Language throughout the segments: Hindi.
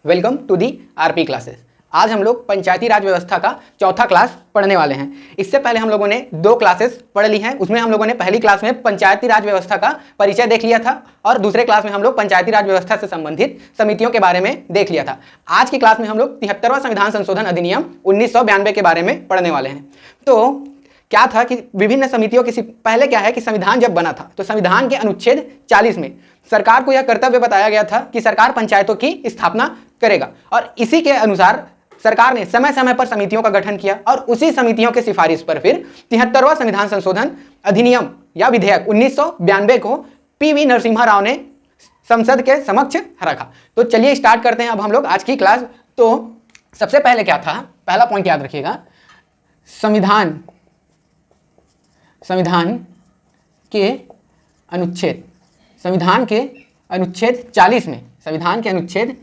Welcome to the RP classes. आज हम लोग पंचायती राज व्यवस्था का चौथा क्लास पढ़ने वाले हैं। इससे पहले हम लोगों ने 2 क्लासेस पढ़ ली हैं। उसमें हम लोगों ने पहली क्लास में पंचायती राज व्यवस्था का परिचय देख लिया था और दूसरे क्लास में हम लोग पंचायती राज व्यवस्था से संबंधित समितियों के बारे में देख लिया था। आज की क्लास में हम लोग 73वां संविधान संशोधन अधिनियम 1992 के बारे में पढ़ने वाले हैं। तो क्या था कि विभिन्न समितियों की पहले क्या है कि संविधान जब बना था तो संविधान के अनुच्छेद 40 में सरकार को यह कर्तव्य बताया गया था कि सरकार पंचायतों की स्थापना करेगा और इसी के अनुसार सरकार ने समय समय पर समितियों का गठन किया और उसी समितियों के सिफारिश पर फिर 73वां संविधान संशोधन अधिनियम या विधेयक 1992 को पीवी नरसिम्हा राव ने संसद के समक्ष रखा। तो चलिए स्टार्ट करते हैं अब हम लोग आज की क्लास। तो सबसे पहले क्या था, पहला पॉइंट याद रखिएगा, संविधान के अनुच्छेद 40 में, संविधान के अनुच्छेद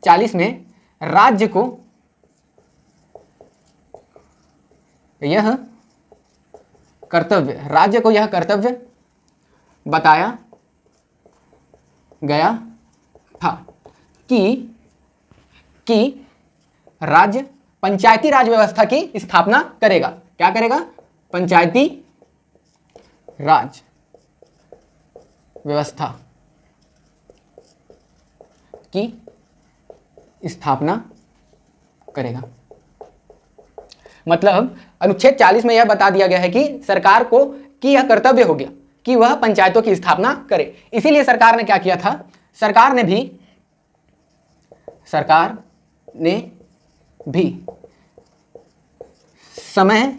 40 में राज्य को यह कर्तव्य बताया गया था कि राज्य पंचायती राज व्यवस्था की स्थापना करेगा। क्या करेगा? पंचायती राज व्यवस्था की स्थापना करेगा। मतलब अनुच्छेद 40 में यह बता दिया गया है कि सरकार को कि यह कर्तव्य हो गया कि वह पंचायतों की स्थापना करे। इसीलिए सरकार ने क्या किया था, सरकार ने भी समय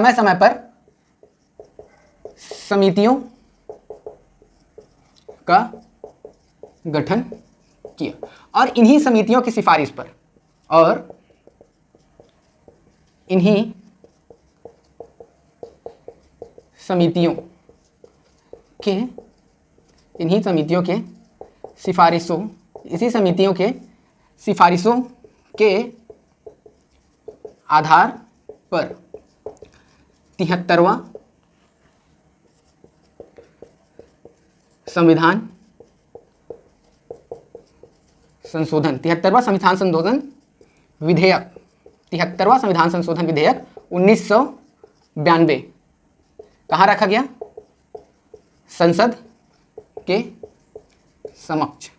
समय पर समितियों का गठन किया और इन्हीं समितियों की सिफारिश पर इसी समितियों के सिफारिशों के आधार पर 73वां संविधान संशोधन विधेयक 73वां संविधान संशोधन विधेयक 1992 कहाँ रखा गया? संसद के समक्ष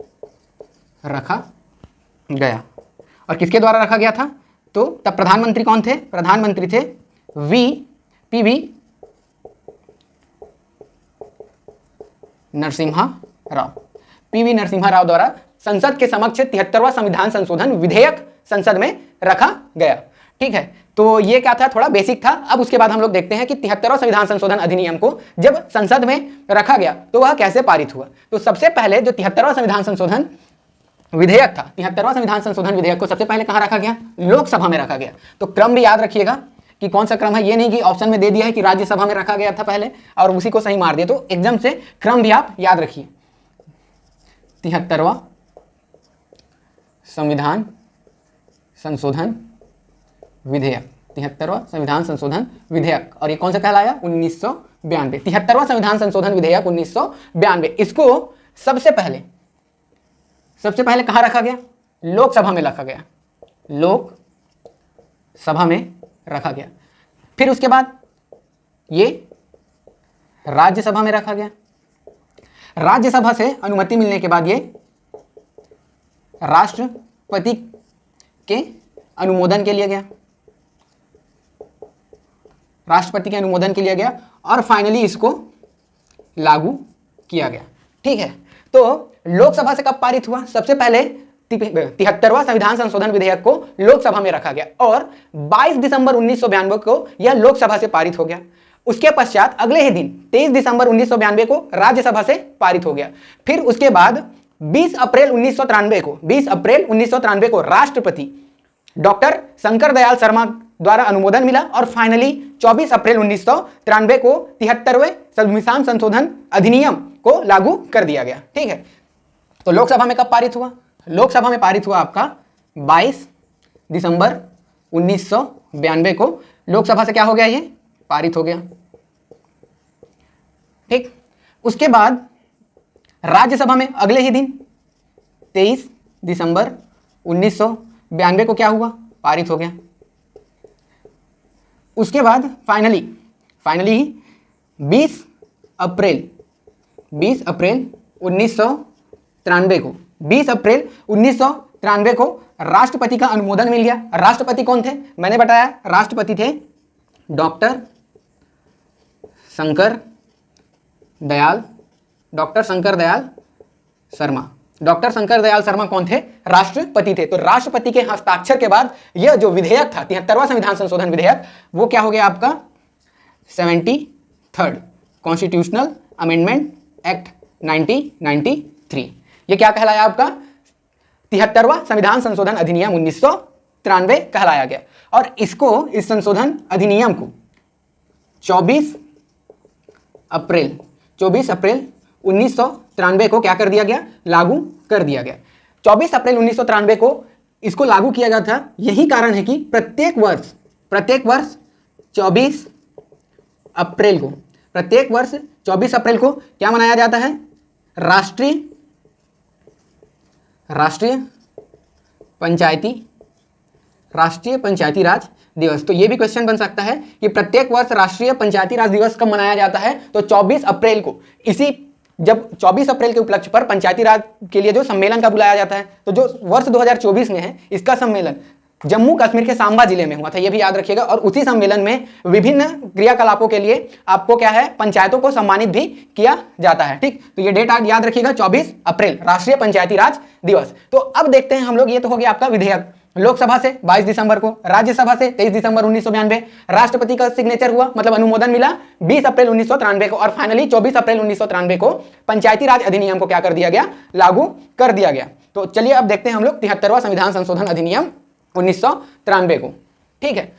रखा गया। और किसके द्वारा रखा गया था? तो तब प्रधानमंत्री कौन थे? प्रधानमंत्री थे पीवी नरसिम्हा राव द्वारा संसद के समक्ष 73वां संविधान संशोधन विधेयक संसद में रखा गया। ठीक है, तो ये क्या था, थोड़ा बेसिक था। अब उसके बाद हम लोग देखते हैं कि 73वां संविधान संशोधन अधिनियम को जब संसद में रखा गया तो वह कैसे पारित हुआ। तो सबसे पहले जो 73वां संविधान संशोधन विधेयक था, 73वां संविधान संशोधन विधेयक को सबसे पहले कहां रखा गया? लोकसभा में रखा गया। तो क्रम भी याद रखिएगा कि कौन सा क्रम है। ये नहीं कि ऑप्शन में दे दिया है कि राज्यसभा में रखा गया था पहले और उसी को सही मार दिया। तो एकदम से क्रम भी आप याद रखिए। 73वां संविधान संशोधन विधेयक, 73वां संविधान संशोधन विधेयक, और ये कौन सा कहलाया? 1992। 73वां संविधान संशोधन विधेयक 1992, इसको सबसे पहले कहां रखा गया? लोकसभा में रखा गया। लोकसभा में रखा गया। फिर उसके बाद ये राज्यसभा में रखा गया। राज्यसभा से अनुमति मिलने के बाद ये राष्ट्रपति के अनुमोदन के लिए गया। राष्ट्रपति के अनुमोदन के लिए गया और फाइनली इसको लागू किया गया। ठीक है, तो लोकसभा से कब पारित हुआ? सबसे पहले 73वां संविधान संशोधन विधेयक को लोकसभा में रखा गया और 22 दिसंबर 1992 को यह लोकसभा से पारित हो गया। उसके पश्चात अगले ही दिन 23 दिसंबर 1992 को राज्यसभा से पारित हो गया। फिर उसके बाद 20 अप्रैल 1993 को राष्ट्रपति डॉक्टर शंकर दयाल शर्मा द्वारा अनुमोदन मिला और फाइनली 24 अप्रैल 1993 को 73वें संविधान संशोधन अधिनियम को लागू कर दिया गया। ठीक है, तो लोकसभा में कब पारित हुआ? लोकसभा में पारित हुआ आपका 22 दिसंबर 1992 को लोकसभा से क्या हो गया? ये पारित हो गया। ठीक, उसके बाद राज्यसभा में अगले ही दिन 23 दिसंबर 1992 को क्या हुआ, पारित हो गया। उसके बाद फाइनली 20 अप्रैल 1993 को 20 अप्रैल 1993 को राष्ट्रपति का अनुमोदन मिल गया। राष्ट्रपति कौन थे, मैंने बताया राष्ट्रपति थे डॉक्टर शंकर दयाल शर्मा। डॉक्टर शंकर दयाल शर्मा कौन थे, राष्ट्रपति थे। तो राष्ट्रपति के हस्ताक्षर के बाद यह जो विधेयक था 73वां संविधान संशोधन विधेयक, वो क्या हो गया आपका 73rd कॉन्स्टिट्यूशनल अमेंडमेंट एक्ट 1993। ये क्या कहलाया आपका 73वां संविधान संशोधन अधिनियम 1993 कहलाया गया। और इसको, इस संशोधन अधिनियम को 24 अप्रैल 1993 को क्या कर दिया गया, लागू कर दिया गया। 24 अप्रैल 1993 को इसको लागू किया गया था। यही कारण है कि प्रत्येक वर्ष 24 अप्रैल को क्या मनाया जाता है, राष्ट्रीय पंचायती राज दिवस। तो ये भी क्वेश्चन बन सकता है कि प्रत्येक वर्ष राष्ट्रीय पंचायती राज दिवस कब मनाया जाता है, तो 24 अप्रैल को। जब 24 अप्रैल के उपलक्ष्य पर पंचायती राज के लिए जो सम्मेलन का बुलाया जाता है, तो जो वर्ष 2024 में है, इसका सम्मेलन जम्मू कश्मीर के सांबा जिले में हुआ था, ये भी याद रखिएगा। और उसी सम्मेलन में विभिन्न क्रियाकलापों के लिए आपको क्या है, पंचायतों को सम्मानित भी किया जाता है। ठीक, तो ये डेट याद रखिएगा 24 अप्रैल राष्ट्रीय पंचायती राज दिवस। तो अब देखते हैं हम लोग, ये तो हो गया आपका विधेयक। लोकसभा से 22 दिसंबर को, राज्यसभा से 23 दिसंबर 1992, राष्ट्रपति का सिग्नेचर हुआ, मतलब अनुमोदन मिला 20 अप्रैल 1993 को, और फाइनली 24 अप्रैल 1993 को पंचायती राज अधिनियम को क्या कर दिया गया, लागू कर दिया गया। तो चलिए अब देखते हैं हम लोग 73वां संविधान संशोधन अधिनियम 1993 को। ठीक है,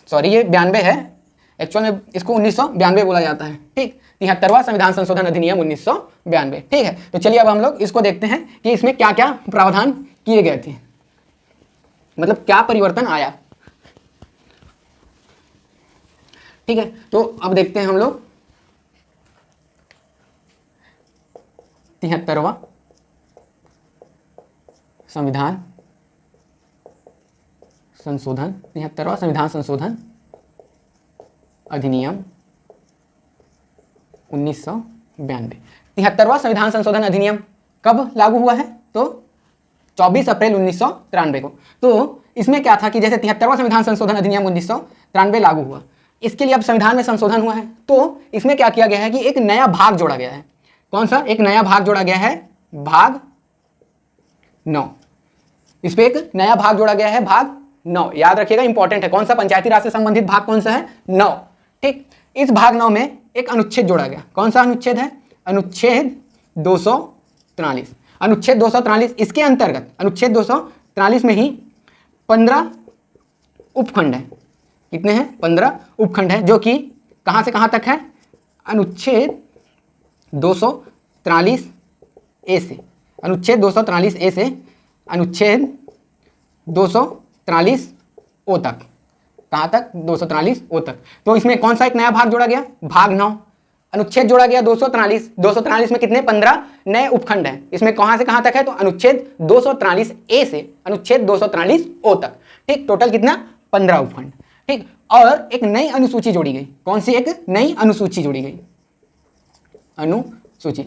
सॉरी ये 92 है, एक्चुअल में इसको 1992 बोला जाता है। ठीक, 73वां संविधान संशोधन अधिनियम 1992। ठीक है, तो चलिए अब हम लोग इसको देखते हैं कि इसमें क्या क्या प्रावधान किए गए थे, मतलब क्या परिवर्तन आया। ठीक है, तो अब देखते हैं हम लोग 73वां संविधान संशोधन अधिनियम 1992। 73वां संविधान संशोधन अधिनियम कब लागू हुआ है, तो 24 अप्रैल 1993 को। तो इसमें क्या था कि जैसे 73वां संविधान संशोधन अधिनियम 1993 लागू हुआ, इसके लिए अब संविधान में संशोधन हुआ है, तो इसमें क्या किया गया है कि एक नया भाग जोड़ा गया है। कौन सा, एक नया भाग जोड़ा गया है, भाग 9। इस पे एक नया भाग जोड़ा गया है, भाग 9, याद रखिएगा, इंपॉर्टेंट है। कौन सा, पंचायती राज से संबंधित भाग कौन सा है, 9। ठीक, इस भाग 9 में एक अनुच्छेद जोड़ा गया। कौन सा अनुच्छेद है, अनुच्छेद 243। अनुच्छेद 243, इसके अंतर्गत अनुच्छेद 243 में ही 15 उपखंड है। कितने हैं, 15 उपखंड है, जो कि कहां से कहां तक है, अनुच्छेद 243 ए से, अनुच्छेद 243 ए से अनुच्छेद 243 ओ तक। कहां तक, 243 ओ तक। तो इसमें कौन सा एक नया भाग जोड़ा गया, भाग 9। अनुच्छेद जोड़ा गया 243 में कितने, 15 नए उपखंड हैं। इसमें कहां से कहां तक है, तो अनुच्छेद 243 ए से अनुच्छेद 243 ओ तक। ठीक, टोटल कितना, 15 उपखंड। ठीक, और एक नई अनुसूची जोड़ी गई। कौन सी, एक नई अनुसूची जोड़ी गई, अनुसूची।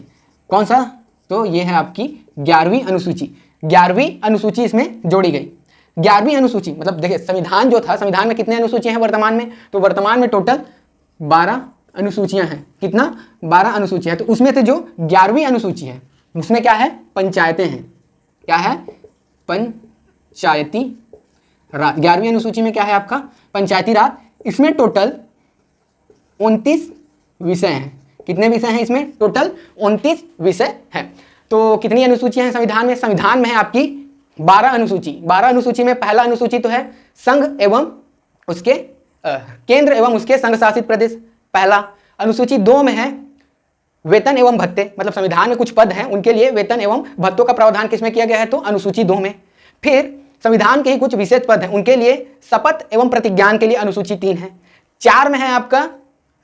कौन सा, तो ये है आपकी 11वीं अनुसूची। 11वीं अनुसूची इसमें जोड़ी गई। 11वीं अनुसूची मतलब देखिए, संविधान जो था, संविधान में कितने अनुसूचियां हैं वर्तमान में, तो वर्तमान में टोटल 12 अनुसूचियां हैं। कितना, 12 अनुसूचियां। तो उसमें से जो 11वीं अनुसूची है, उसमें क्या है, पंचायतें हैं। क्या है, पंचायती राज। 11वीं अनुसूची में क्या है आपका, पंचायती राज। इसमें टोटल 29 विषय हैं। कितने विषय हैं इसमें, टोटल 29 विषय हैं। तो कितनी अनुसूचियां हैं संविधान में, संविधान में है आपकी 12 अनुसूची। 12 अनुसूची में पहला अनुसूची तो है संघ एवं उसके केंद्र एवं उसके संघ शासित प्रदेश, पहला। अनुसूची 2 में है वेतन एवं भत्ते, मतलब संविधान में कुछ पद हैं, उनके लिए वेतन एवं भत्तों का प्रावधान किसमें किया गया है, तो अनुसूची 2 में। फिर संविधान के ही कुछ विशेष पद हैं, उनके लिए शपथ एवं प्रतिज्ञान के लिए अनुसूची 3 है। 4 में है आपका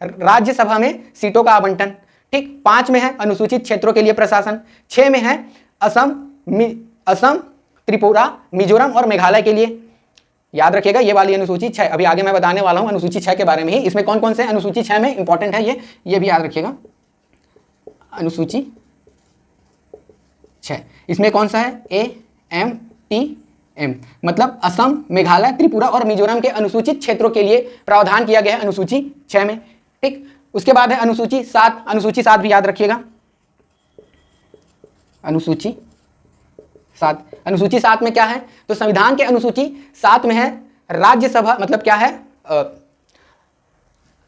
राज्यसभा में सीटों का आवंटन। ठीक, 5 में है अनुसूचित क्षेत्रों के लिए प्रशासन। 6 में है असम असम, त्रिपुरा, मिजोरम और मेघालय के लिए। याद रखिएगा ये वाली अनुसूची 6, अभी आगे मैं बताने वाला हूं अनुसूची 6 के बारे में ही। इसमें कौन कौन से अनुसूची 6 में इंपॉर्टेंट है ये भी याद रखिएगा। अनुसूची 6 इसमें कौन सा है, AMTM, मतलब असम, मेघालय, त्रिपुरा और मिजोरम के अनुसूचित क्षेत्रों के लिए प्रावधान किया गया है अनुसूची 6 में। ठीक, उसके बाद है अनुसूची 7। अनुसूची 7 भी याद रखिएगा, अनुसूची 7। अनुसूची 7 में क्या है, तो संविधान के अनुसूची 7 में है राज्यसभा, मतलब क्या है,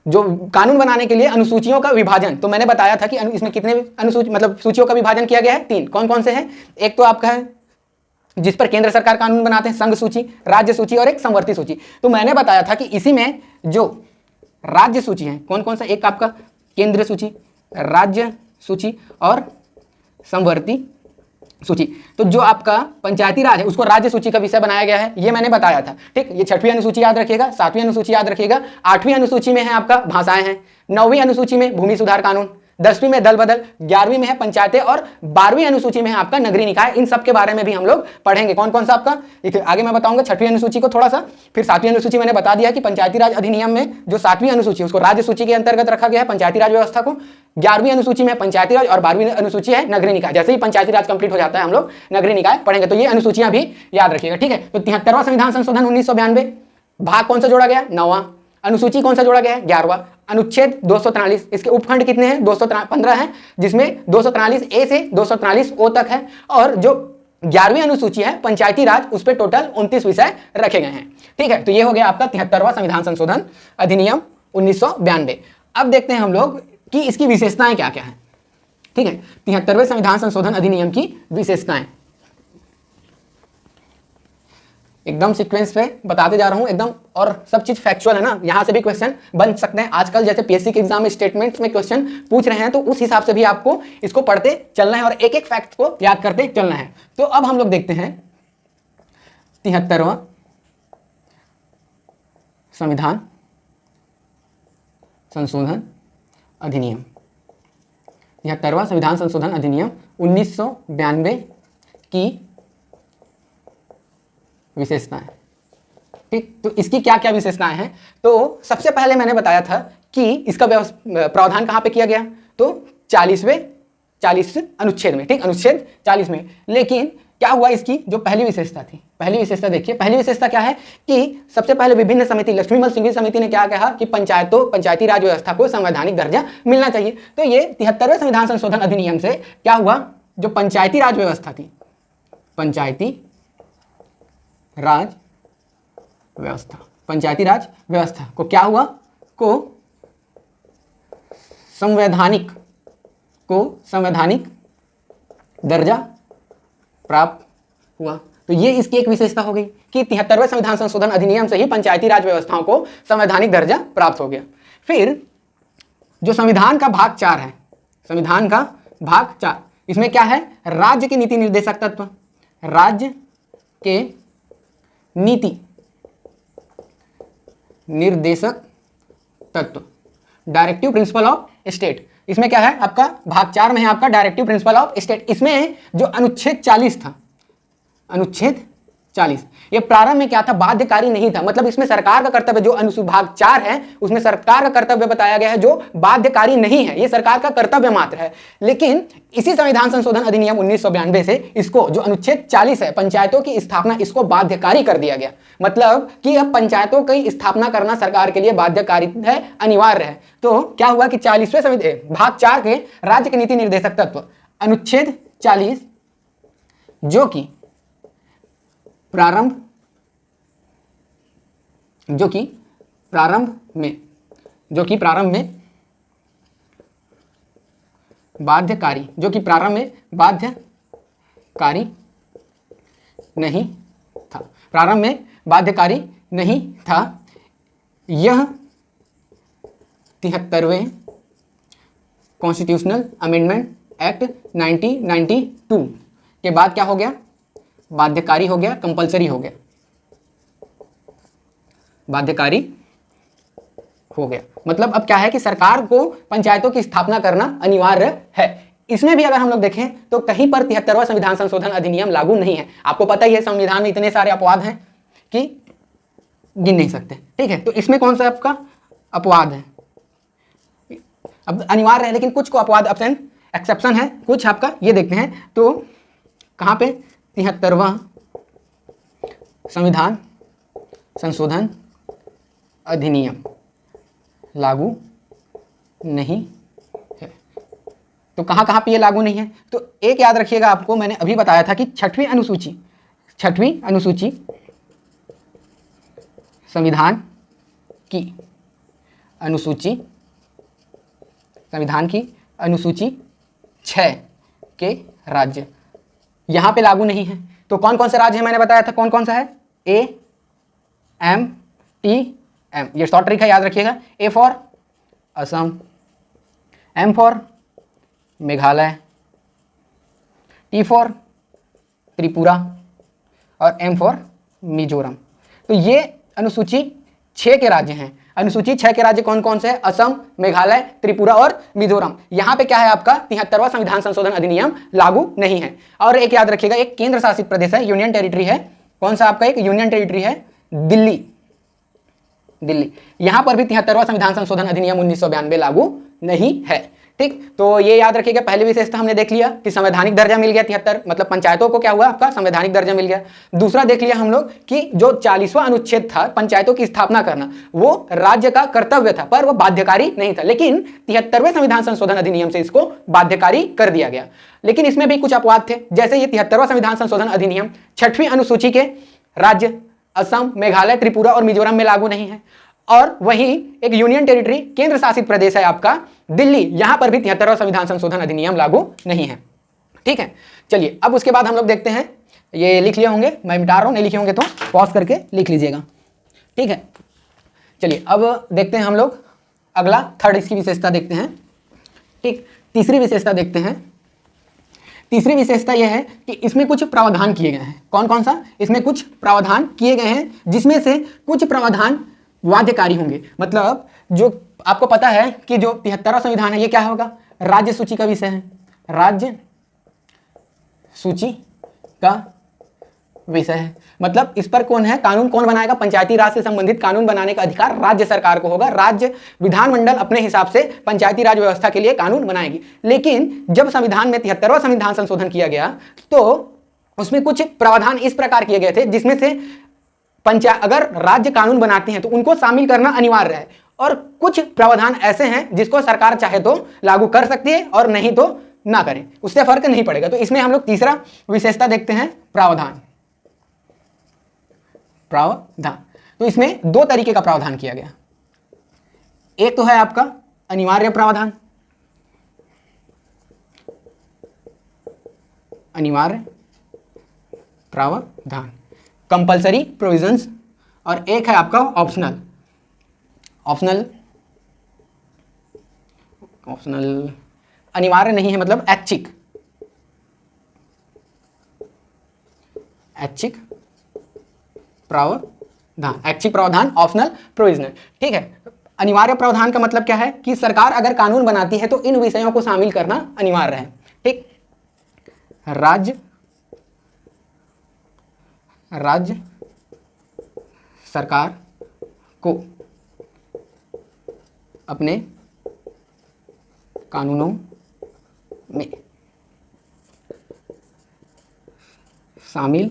जो कानून बनाने के लिए अनुसूचियों का विभाजन। तो मैंने बताया था कि इसमें कितने अनुसूची, मतलब सूचियों का विभाजन किया गया है, 3। कौन कौन से हैं, एक तो आपका है जिस पर केंद्र सरकार कानून बनाते हैं, संघ सूची, राज्य सूची और एक समवर्ती सूची। तो मैंने बताया था कि इसी में जो राज्य सूची है, कौन कौन सा, एक आपका केंद्र सूची, राज्य सूची और समवर्ती सूची। तो जो आपका पंचायती राज है उसको राज्य सूची का विषय बनाया गया है, ये मैंने बताया था। ठीक, ये 6वीं अनुसूची याद रखिएगा, 7वीं अनुसूची याद रखिएगा, 8वीं अनुसूची में है आपका भाषाएं हैं, 9वीं अनुसूची में भूमि सुधार कानून, 10वीं में दल बदल, 11वीं में है पंचायतें और 12वीं अनुसूची में है आपका नगरीय निकाय। इन सब के बारे में भी हम लोग पढ़ेंगे। कौन कौन सा आपका आगे मैं बताऊंगा 6वीं अनुसूची को थोड़ा सा, फिर 7वीं अनुसूची मैंने बता दिया कि पंचायती राज अधिनियम में जो 7वीं अनुसूची है उसको राज्य सूची के अंतर्गत रखा गया है पंचायती राज व्यवस्था को। 11वीं अनुसूची में पंचायती राज और 12वीं अनुसूची है नगरीय निकाय। जैसे ही पंचायती राज कंप्लीट हो जाता है हम लोग नगरीय निकाय पढ़ेंगे। तो ये अनुसूचियां भी याद रखिएगा। ठीक है, तो 73वां संविधान संशोधन 1992 भाग कौन सा जोड़ा गया, 9वां। अनुसूची कौन सा जोड़ा गया है, 11वां। अनुच्छेद 243, इसके उपखंड कितने हैं, 215 हैं, जिसमें 243A से 243O तक है। और जो 11वीं अनुसूची है पंचायती राज, उस पर टोटल 29 विषय रखे गए हैं। ठीक है, तो ये हो गया आपका 73वां संविधान संशोधन अधिनियम 1992। अब देखते हैं हम लोग कि इसकी विशेषताएं क्या क्या है। ठीक है, 73वें संविधान संशोधन अधिनियम की विशेषताएं एकदम सीक्वेंस पे बताते जा रहा हूं एकदम, और सब चीज फैक्चुअल है ना, यहां से भी क्वेश्चन बन सकते हैं। आजकल जैसे पीएससी के एग्जाम में स्टेटमेंट्स में क्वेश्चन पूछ रहे हैं, तो उस हिसाब से भी आपको इसको पढ़ते चलना है और एक एक फैक्ट को याद करते चलना है। तो अब हम लोग देखते हैं 73वां संविधान संशोधन अधिनियम। 73वां संविधान संशोधन अधिनियम 1992 की विशेषताएं। ठीक, तो इसकी क्या क्या विशेषताएं हैं। तो सबसे पहले मैंने बताया था कि इसका प्रावधान कहां पे किया गया, तो 40 अनुच्छेद में। ठीक, अनुच्छेद 40 में। लेकिन क्या हुआ, इसकी जो पहली विशेषता थी, पहली विशेषता देखिए, पहली विशेषता क्या है कि सबसे पहले विभिन्न समिति, लक्ष्मीमल सिंघवी समिति ने क्या कहा कि पंचायती राज व्यवस्था को संवैधानिक दर्जा मिलना चाहिए। तो ये 73वें संविधान संशोधन अधिनियम से क्या हुआ, जो पंचायती राज व्यवस्था थी, पंचायती राज व्यवस्था को क्या हुआ, को संवैधानिक दर्जा प्राप्त हुआ। तो ये इसकी एक विशेषता हो गई कि 73वें संविधान संशोधन अधिनियम से ही पंचायती राज व्यवस्थाओं को संवैधानिक दर्जा प्राप्त हो गया। फिर जो संविधान का भाग 4 है, संविधान का भाग 4, इसमें क्या है, राज्य के नीति निर्देशक तत्व, राज्य के नीति निर्देशक तत्व, डायरेक्टिव प्रिंसिपल ऑफ स्टेट। इसमें क्या है आपका, भाग 4 में है आपका डायरेक्टिव प्रिंसिपल ऑफ स्टेट। इसमें जो अनुच्छेद 40 था, अनुच्छेद 40, ये प्रारंभ में क्या था, बाध्यकारी नहीं था। मतलब इसमें सरकार का कर्तव्य, जो अनुभाग 4 है उसमें सरकार का कर्तव्य बताया गया है जो बाध्यकारी नहीं है, ये सरकार का कर्तव्य मात्र है। लेकिन इसी संविधान संशोधन अधिनियम 1992 से इसको, जो अनुच्छेद 40 है, पंचायतों की स्थापना, इसको बाध्यकारी कर दिया गया। मतलब कि अब पंचायतों की स्थापना करना सरकार के लिए बाध्यकारी है, अनिवार्य है। तो क्या हुआ कि 40वें संविधान भाग 4 के राज्य के नीति निर्देशक तत्व, अनुच्छेद 40, जो कि प्रारंभ में बाध्यकारी, नहीं था, प्रारंभ में बाध्यकारी नहीं था। यह 73वें कॉन्स्टिट्यूशनल अमेंडमेंट एक्ट 1992 के बाद क्या हो गया, बाध्यकारी हो गया, कंपलसरी हो गया, बाध्यकारी हो गया। मतलब अब क्या है कि सरकार को पंचायतों की स्थापना करना अनिवार्य है। इसमें भी अगर हम लोग देखें तो कहीं पर 73वां संविधान संशोधन अधिनियम लागू नहीं है। आपको पता ही है संविधान में इतने सारे अपवाद हैं कि गिन नहीं सकते, ठीक है। तो इसमें कौन सा आपका अपवाद है, अब अनिवार्य है लेकिन कुछ को अपवाद ऑप्शन एक्सेप्शन है कुछ आपका, ये देखते हैं। तो कहाँ पे 73वां संविधान संशोधन अधिनियम लागू नहीं है, तो कहाँ कहाँ पे ये लागू नहीं है। तो एक याद रखिएगा, आपको मैंने अभी बताया था कि छठवीं अनुसूची संविधान की अनुसूची 6 के राज्य यहाँ पे लागू नहीं है। तो कौन कौन से राज्य है मैंने बताया था, कौन कौन सा है, A, M, T, M, ये शॉर्ट ट्रिक है याद रखिएगा। A for Assam, M for Meghalaya, T for Tripura और M फॉर मिजोरम। तो ये अनुसूची 6 के राज्य हैं। अनुसूची 6 के राज्य कौन कौन से हैं, असम, मेघालय, त्रिपुरा और मिजोरम। यहाँ पे क्या है आपका 73वां संविधान संशोधन अधिनियम लागू नहीं है। और एक याद रखिएगा, एक केंद्र शासित प्रदेश है, यूनियन टेरिटरी है, कौन सा आपका एक यूनियन टेरिटरी है, दिल्ली। यहाँ पर भी 73वां संविधान संशोधन अधिनियम 1992 लागू नहीं है, ठीक। तो ये याद रखिएगा, पहली विशेषता हमने देख लिया कि संवैधानिक दर्जा मिल गया 73, मतलब पंचायतों को क्या हुआ आपका संवैधानिक दर्जा मिल गया। दूसरा देख लिया हम लोग कि जो 40वां अनुच्छेद था पंचायतों की स्थापना करना, वो राज्य का कर्तव्य था पर वो बाध्यकारी नहीं था, लेकिन 73वें संविधान संशोधन अधिनियम से इसको बाध्यकारी कर दिया गया। लेकिन इसमें भी कुछ अपवाद थे, जैसे ये 73वां संविधान संशोधन अधिनियम 6वीं अनुसूची के राज्य असम, मेघालय, त्रिपुरा और मिजोरम में लागू नहीं है। और वहीं एक यूनियन टेरिटरी केंद्र शासित प्रदेश है आपका दिल्ली, यहां पर भी 73वां संविधान संशोधन अधिनियम लागू नहीं है, ठीक है। चलिए अब उसके बाद हम लोग देखते हैं, ये लिख लिए होंगे, मैं मिटा रहा हूं, नहीं लिखे होंगे तो पॉज करके लिख लीजिएगा, ठीक है। चलिए अब देखते हैं हम लोग अगला थर्ड इसकी विशेषता देखते हैं, ठीक। तीसरी विशेषता देखते हैं। तीसरी विशेषता यह है कि इसमें कुछ प्रावधान किए गए हैं। कौन कौन सा, इसमें कुछ प्रावधान किए गए हैं जिसमें से कुछ प्रावधान बाध्यकारी होंगे। मतलब जो आपको पता है कि जो 73वां संविधान है ये क्या होगा, राज्य सूची का विषय है, राज्य सूची का विषय है। मतलब इस पर कौन है, कानून कौन बनाएगा, पंचायती राज से संबंधित कानून बनाने का अधिकार राज्य सरकार को होगा। राज्य विधानमंडल अपने हिसाब से पंचायती राज व्यवस्था के लिए कानून बनाएगी। लेकिन जब संविधान में 73वां संविधान संशोधन किया गया तो उसमें कुछ प्रावधान इस प्रकार किए गए थे जिसमें से अगर राज्य कानून बनाते हैं तो उनको शामिल करना अनिवार्य है, और कुछ प्रावधान ऐसे हैं जिसको सरकार चाहे तो लागू कर सकती है और नहीं तो ना करें, उससे फर्क नहीं पड़ेगा। तो इसमें हम लोग तीसरा विशेषता देखते हैं, प्रावधान। तो इसमें दो तरीके का प्रावधान किया गया। एक तो है आपका अनिवार्य प्रावधान, कंपल्सरी प्रोविजंस, और एक है आपका ऑप्शनल अनिवार्य नहीं है, मतलब ऐच्छिक प्रावधान, ऑप्शनल प्रोविजनल, ठीक है। अनिवार्य प्रावधान का मतलब क्या है कि सरकार अगर कानून बनाती है तो इन विषयों को शामिल करना अनिवार्य है, ठीक। राज्य सरकार को अपने कानूनों में शामिल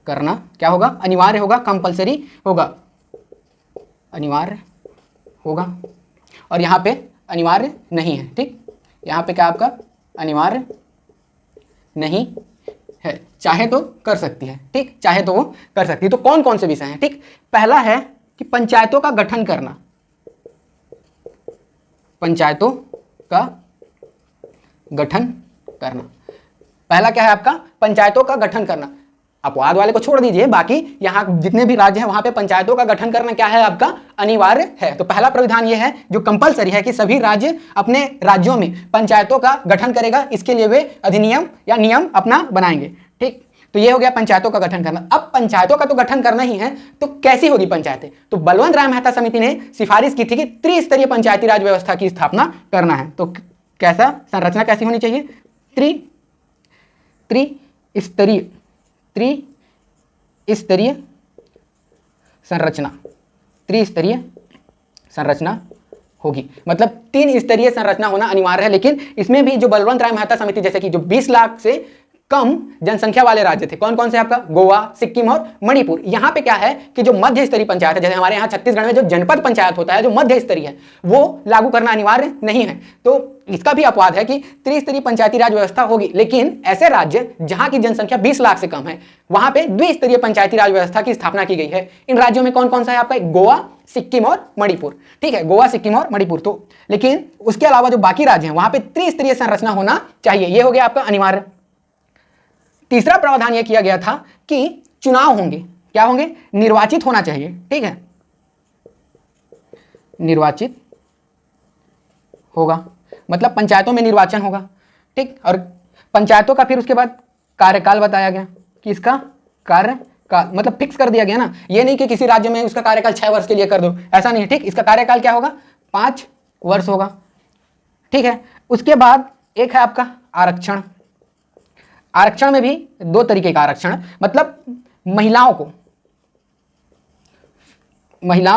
करना क्या होगा, अनिवार्य होगा, कंपलसरी होगा, अनिवार्य होगा। और यहाँ पे अनिवार्य नहीं है, ठीक। यहाँ पे क्या आपका अनिवार्य नहीं है, चाहे तो कर सकती है, ठीक, चाहे तो वो कर सकती है। तो कौन कौन से विषय हैं, ठीक। पहला है कि पंचायतों का गठन करना, पंचायतों का गठन करना। पहला क्या है आपका, पंचायतों का गठन करना। अपवाद वाले को छोड़ दीजिए, बाकी यहाँ जितने भी राज्य हैं वहां पे पंचायतों का गठन करना क्या है आपका, अनिवार्य है। तो पहला प्रावधान ये है जो कंपलसरी है कि सभी राज्य अपने राज्यों में पंचायतों का गठन करेगा, इसके लिए वे अधिनियम या नियम अपना बनाएंगे, ठीक। तो ये हो गया पंचायतों का गठन करना। अब पंचायतों का तो गठन करना ही है, तो कैसी होगी पंचायतें, तो बलवंत राय मेहता समिति ने सिफारिश की थी कि त्रिस्तरीय पंचायती राज व्यवस्था की स्थापना करना है। तो कैसा संरचना कैसी होनी चाहिए? त्रिस्तरीय संरचना, त्रिस्तरीय संरचना होगी, मतलब 3 स्तरीय संरचना होना अनिवार्य है। लेकिन इसमें भी जो बलवंत राय मेहता समिति जैसे कि जो 20 लाख से कम जनसंख्या वाले राज्य थे, कौन कौन से आपका? गोवा, सिक्किम और मणिपुर। यहाँ पे क्या है कि जो मध्य स्तरीय पंचायत है, जैसे हमारे यहाँ छत्तीसगढ़ में जो जनपद पंचायत होता है जो मध्य स्तरीय है, वो लागू करना अनिवार्य नहीं है। तो इसका भी अपवाद है कि त्रिस्तरीय पंचायती राज व्यवस्था होगी, लेकिन ऐसे राज्य जहां की जनसंख्या 20 लाख से कम है वहां पे द्विस्तरीय पंचायती राज व्यवस्था की स्थापना की गई है। इन राज्यों में कौन कौन सा है आपका? गोवा, सिक्किम और मणिपुर। ठीक है, गोवा, सिक्किम और मणिपुर। तो लेकिन उसके अलावा जो बाकी राज्य हैं वहां पे त्रिस्तरीय संरचना होना चाहिए, ये हो गया आपका अनिवार्य। तीसरा प्रावधान यह किया गया था कि चुनाव होंगे, क्या होंगे? निर्वाचित होना चाहिए। ठीक है, निर्वाचित होगा, मतलब पंचायतों में निर्वाचन होगा। ठीक, और पंचायतों का फिर उसके बाद कार्यकाल बताया गया कि इसका कार्यकाल मतलब फिक्स कर दिया गया ना, ये नहीं कि किसी राज्य में उसका कार्यकाल 6 वर्ष के लिए कर दो, ऐसा नहीं है। ठीक, इसका कार्यकाल क्या होगा? 5 वर्ष होगा। ठीक है, उसके बाद एक है आपका आरक्षण। आरक्षण में भी 2 तरीके का आरक्षण, मतलब महिलाओं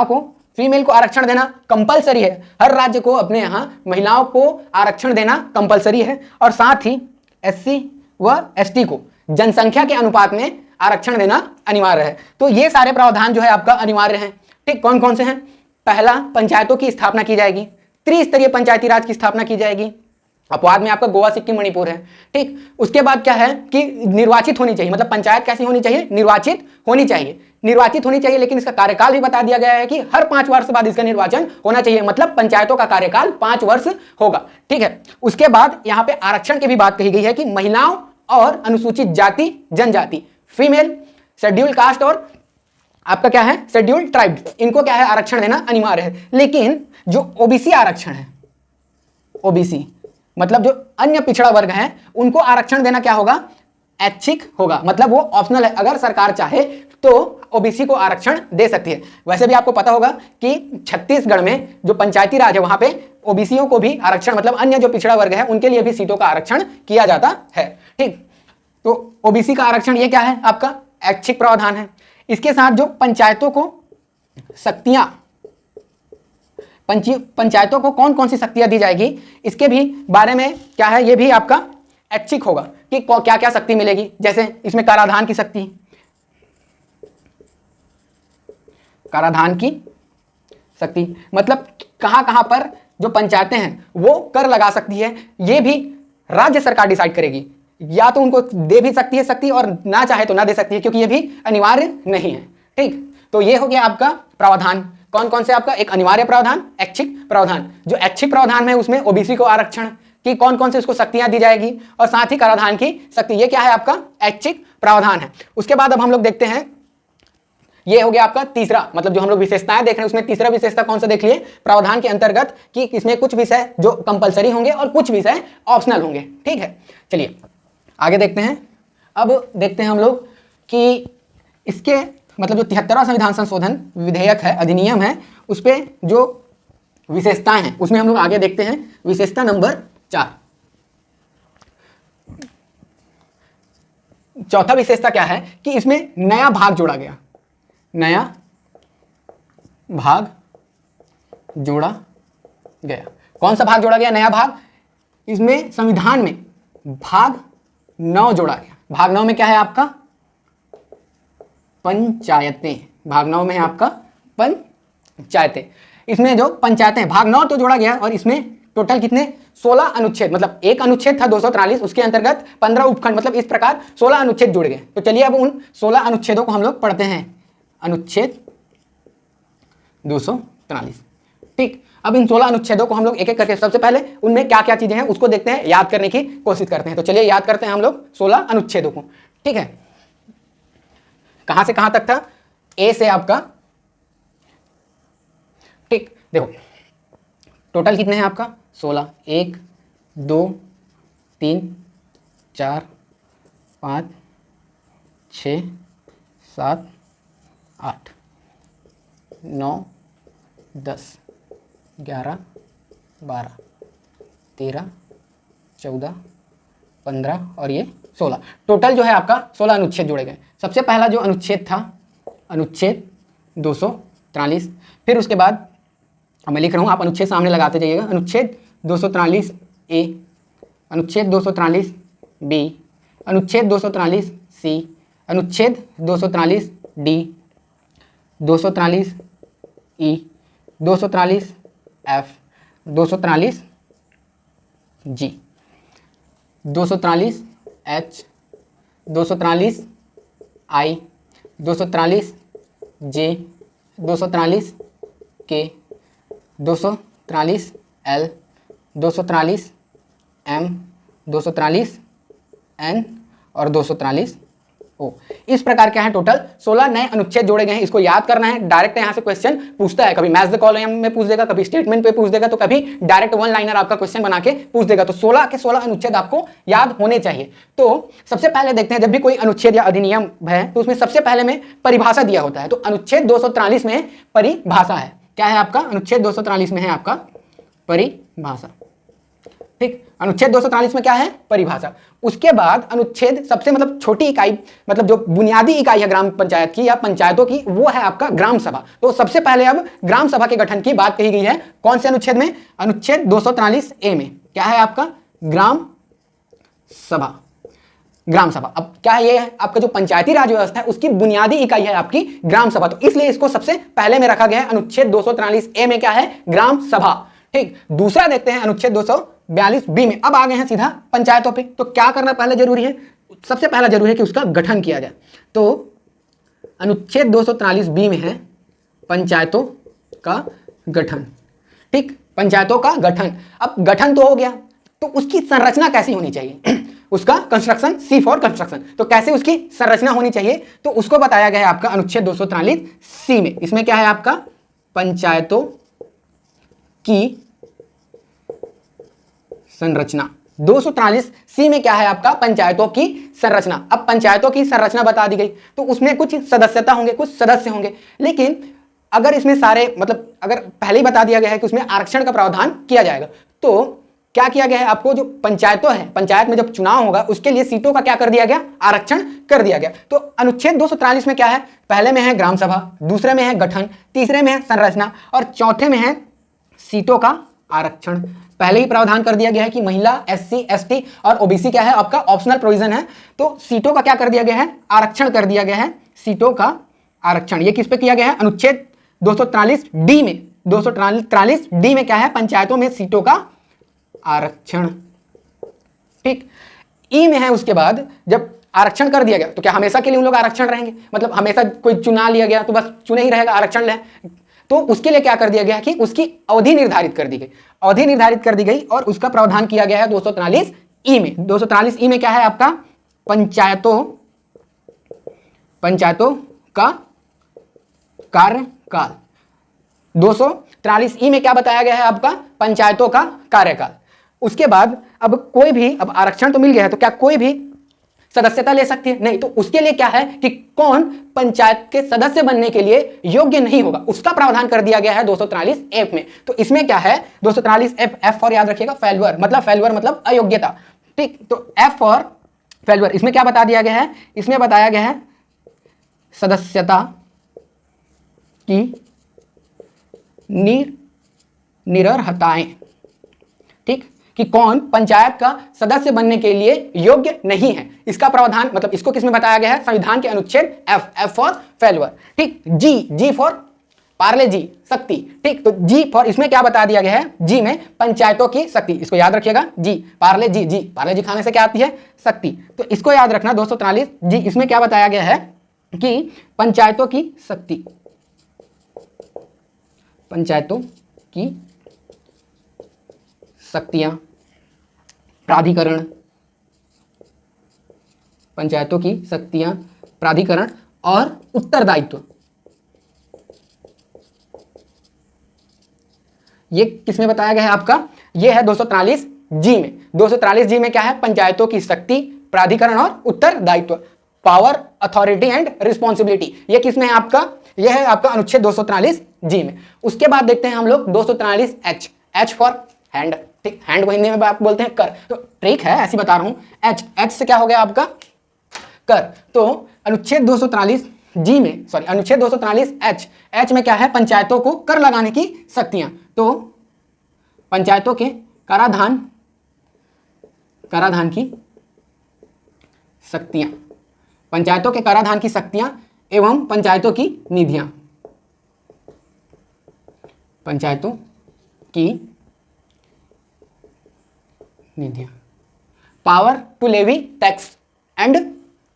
को फीमेल को आरक्षण देना कंपलसरी है। हर राज्य को अपने यहां महिलाओं को आरक्षण देना कंपलसरी है, और साथ ही एससी व एसटी को जनसंख्या के अनुपात में आरक्षण देना अनिवार्य है। तो ये सारे प्रावधान जो है आपका अनिवार्य हैं। ठीक, कौन कौन से हैं? पहला, पंचायतों की स्थापना की जाएगी, त्रिस्तरीय पंचायती राज की स्थापना की जाएगी। अपवाद में आपका गोवा, सिक्किम, मणिपुर है। ठीक, उसके बाद क्या है कि निर्वाचित होनी चाहिए, मतलब पंचायत कैसी होनी चाहिए? निर्वाचित होनी चाहिए, निर्वाचित होनी चाहिए। लेकिन इसका कार्यकाल भी बता दिया गया है कि हर 5 वर्ष बाद इसका निर्वाचन होना चाहिए, मतलब पंचायतों का कार्यकाल 5 वर्ष होगा। ठीक है, उसके बाद यहाँ पे आरक्षण की भी बात कही गई है कि महिलाओं और अनुसूचित जाति जनजाति, फीमेल, शेड्यूल कास्ट और आपका क्या है? शेड्यूल ट्राइब, इनको क्या है? आरक्षण देना अनिवार्य है। लेकिन जो ओबीसी आरक्षण है, ओबीसी मतलब जो अन्य पिछड़ा वर्ग है, उनको आरक्षण देना क्या होगा? ऐच्छिक होगा, मतलब वो ऑप्शनल है। अगर सरकार चाहे तो ओबीसी को आरक्षण दे सकती है। वैसे भी आपको पता होगा कि छत्तीसगढ़ में जो पंचायती राज है वहां पे ओबीसीओं को भी आरक्षण, मतलब अन्य जो पिछड़ा वर्ग है उनके लिए भी सीटों का आरक्षण किया जाता है। ठीक, तो ओबीसी का आरक्षण ये क्या है? आपका ऐच्छिक प्रावधान है। इसके साथ जो पंचायतों को शक्तियां, पंचायतों को कौन कौन सी शक्तियां दी जाएगी, इसके भी बारे में क्या है? ये भी आपका ऐच्छिक होगा कि क्या क्या शक्ति मिलेगी। जैसे इसमें कराधान की शक्ति, कराधान की शक्ति मतलब कहां कहां पर जो पंचायतें हैं वो कर लगा सकती है, ये भी राज्य सरकार डिसाइड करेगी। या तो उनको दे भी सकती है शक्ति और ना चाहे तो ना दे सकती है, क्योंकि ये भी अनिवार्य नहीं है। ठीक, तो ये हो गया आपका प्रावधान। कौन कौन से आपका? एक अनिवार्य प्रावधान, ऐच्छिक प्रावधान। जो ऐच्छिक प्रावधान है उसमें ओबीसी को आरक्षण की कौन कौन से उसको शक्तियां दी जाएगी, और साथ ही कराधान की शक्ति, ये क्या है? आपका ऐच्छिक प्रावधान है। उसके बाद अब हम लोग देखते हैं, ये हो गया आपका तीसरा, मतलब जो हम लोग विशेषताएं देख रहे हैं उसमें तीसरा विशेषता कौन सा देख लिए प्रावधान के अंतर्गत, कि इसमें कुछ विषय जो कंपलसरी होंगे और कुछ विषय ऑप्शनल होंगे। ठीक है, चलिए आगे देखते हैं। अब देखते हैं हम लोग कि इसके मतलब जो 73वां संविधान संशोधन विधेयक है, अधिनियम है, उस पर जो विशेषताएं हैं उसमें हम लोग आगे देखते हैं। विशेषता नंबर 4, चौथा विशेषता क्या है कि इसमें नया भाग जोड़ा गया, नया भाग जोड़ा गया। कौन सा भाग जोड़ा गया? नया भाग। इसमें संविधान में भाग 9 जोड़ा गया। भाग 9 में क्या है आपका? पंचायतें। भाग 9 में है आपका पंचायतें। इसमें जो पंचायतें, भाग 9 तो जोड़ा गया, और इसमें टोटल कितने? 16 अनुच्छेद, मतलब एक अनुच्छेद था 243, उसके अंतर्गत 15 उपखंड, मतलब इस प्रकार 16 अनुच्छेद जुड़ गए। तो चलिए अब उन 16 अनुच्छेदों को हम लोग पढ़ते हैं। अनुच्छेद 243। ठीक, अब इन 16 अनुच्छेदों को हम लोग एक एक करके, सबसे पहले उनमें क्या क्या चीजें हैं उसको देखते हैं, याद करने की कोशिश करते हैं। तो चलिए याद करते हैं हम लोग 16 अनुच्छेदों को। ठीक है, कहां से कहां तक था? ए से आपका, ठीक देखो टोटल कितने हैं आपका? 16। 1 2 3 4 5 6 7 8 9 10 11 12 13 14, 15 और ये 16, टोटल जो है आपका 16 अनुच्छेद जोड़े गए। सबसे पहला जो अनुच्छेद था अनुच्छेद 243, फिर उसके बाद अब मैं लिख रहा हूँ, आप अनुच्छेद सामने लगाते जाइएगा। अनुच्छेद 243 ए, अनुच्छेद 243 बी, अनुच्छेद 243 सी, अनुच्छेद 243 डी, 243 ई, 243 एफ, 243 जी, 243 एच, 243 आई, 243 जे, 243 के, 243 एल, 243 एम, 243 एन और 243 ओ। इस प्रकार के हैं टोटल 16 नए अनुच्छेद जोड़े गए हैं। इसको याद करना है। डायरेक्ट यहाँ से क्वेश्चन पूछता है, कभी मैच द कॉलम में पूछ देगा, कभी स्टेटमेंट पे पूछ देगा, तो कभी डायरेक्ट वन लाइनर आपका क्वेश्चन बना के पूछ देगा। तो 16 के 16 अनुच्छेद आपको याद होने चाहिए। तो सबसे पहले देखते हैं, जब भी कोई अनुच्छेद या अधिनियम है तो उसमें सबसे पहले में परिभाषा दिया होता है। तो अनुच्छेद 243 में परिभाषा है। क्या है आपका? अनुच्छेद 243 में है आपका परिभाषा। ठीक, अनुच्छेद 243 में क्या है? परिभाषा। उसके बाद अनुच्छेद सबसे मतलब छोटी इकाई, मतलब जो बुनियादी इकाई है ग्राम पंचायत की या पंचायतों की, वो है आपका ग्राम सभा। तो सबसे पहले अब ग्राम सभा के गठन की बात कही गई है। कौन से अनुच्छेद में? अनुच्छेद 243 ए में। क्या है आपका? ग्राम सभा। ग्राम सभा। अब क्या है? ये है आपका जो पंचायती राज व्यवस्था है उसकी बुनियादी इकाई है आपकी ग्राम सभा। तो इसलिए इसको सबसे पहले में रखा गया है। अनुच्छेद 243 ए में क्या है? ग्राम सभा। ठीक, दूसरा देखते हैं अनुच्छेद 242 बी में। अब आ गए हैं सीधा पंचायतों पे। तो क्या करना पहले जरूरी है? सबसे पहला जरूरी है कि उसका गठन किया जाए। तो अनुच्छेद 243 बी में है पंचायतों का गठन। ठीक, पंचायतों का गठन। अब गठन तो हो गया, तो उसकी संरचना कैसी होनी चाहिए? उसका कंस्ट्रक्शन, सी फॉर कंस्ट्रक्शन। तो कैसे उसकी संरचना होनी चाहिए? तो उसको बताया गया है आपका अनुच्छेद 243 सी में। इसमें क्या है आपका? पंचायतों की संरचना। 243 सी में क्या है आपका? पंचायतों की संरचना। अब पंचायतों की संरचना बता दी गई, तो उसमें कुछ सदस्यता होंगे, कुछ सदस्य होंगे। लेकिन अगर इसमें सारे मतलब अगर पहले ही बता दिया गया है कि उसमें आरक्षण का प्रावधान किया जाएगा, तो क्या किया गया है? आपको जो पंचायतों है, पंचायत में जब चुनाव होगा उसके लिए सीटों का क्या कर दिया गया? आरक्षण कर दिया गया। तो अनुच्छेद 243 में क्या है? पहले में है ग्राम सभा, दूसरे में है गठन, तीसरे में है संरचना और चौथे में है सीटों का आरक्षण। पहले ही प्रावधान कर दिया गया है कि महिला, एससी, एसटी और ओबीसी क्या है आपका? ऑप्शनल प्रोविजन है। तो सीटों का क्या कर दिया गया है? आरक्षण कर दिया गया है। सीटों का आरक्षण ये किस पे किया गया है? अनुच्छेद 243 डी में। 243 डी में क्या है? पंचायतों में सीटों का आरक्षण। ठीक, ई में है उसके बाद जब आरक्षण कर दिया गया तो क्या हमेशा के लिए उन लोग आरक्षण रहेंगे? मतलब हमेशा कोई चुना लिया गया तो बस चुने ही रहेगा, आरक्षण ले? तो उसके लिए क्या कर दिया गया कि उसकी अवधि निर्धारित कर दी गई। अवधि निर्धारित कर दी गई और उसका प्रावधान किया गया है 243 ई में। 243 ई में क्या है आपका? पंचायतों का कार्यकाल। 243 ई में क्या बताया गया है आपका? पंचायतों का कार्यकाल। उसके बाद अब कोई भी, अब आरक्षण तो मिल गया है, तो क्या कोई भी सदस्यता ले सकती है? नहीं। तो उसके लिए क्या है कि कौन पंचायत के सदस्य बनने के लिए योग्य नहीं होगा, उसका प्रावधान कर दिया गया है 243 एफ में। तो इसमें क्या है? 243 एफ, एफ फॉर याद रखिएगा फेल्यूर, मतलब अयोग्यता। ठीक, तो एफ फॉर फेल्यूर। इसमें क्या बता दिया गया है? इसमें बताया गया है सदस्यता की निरर्हताएं। ठीक, कि कौन पंचायत का सदस्य बनने के लिए योग्य नहीं है, इसका प्रावधान मतलब इसको किसमें बताया गया है? संविधान के अनुच्छेद एफ, एफ फॉर फेल्यूर। ठीक, जी, जी फॉर पार्ले जी, शक्ति। ठीक, तो जी फॉर इसमें क्या बता दिया गया है? जी में पंचायतों की शक्ति। इसको याद रखिएगा, जी पार्ले जी, जी पार्ले जी खाने से क्या आती है? शक्ति। तो इसको याद रखना 243 जी। इसमें क्या बताया गया है कि पंचायतों की शक्ति, पंचायतों की शक्तियां, प्राधिकरण, पंचायतों की शक्तियां, प्राधिकरण और उत्तरदायित्व, ये किसमें बताया गया है आपका? ये है 243 जी में। 243 जी में क्या है? पंचायतों की शक्ति, प्राधिकरण और उत्तरदायित्व, पावर, अथॉरिटी एंड रिस्पॉन्सिबिलिटी। ये किसमें है आपका? यह है आपका अनुच्छेद 243 जी में। उसके बाद देखते हैं हम लोग 243 एच, एच फॉर हैंड। ठीक, हैंड को हिंदी में आप बोलते हैं कर, तो ट्रिक है ऐसी बता रहा हूं। एच से क्या हो गया आपका कर। तो अनुच्छेद 243 जी में, सॉरी अनुच्छेद 243 एच में क्या है, पंचायतों को कर लगाने की शक्तियां। तो पंचायतों के कराधान की शक्तियां, पंचायतों के कराधान की शक्तियां एवं पंचायतों की निधियां, पंचायतों की निधियां, power to levy tax and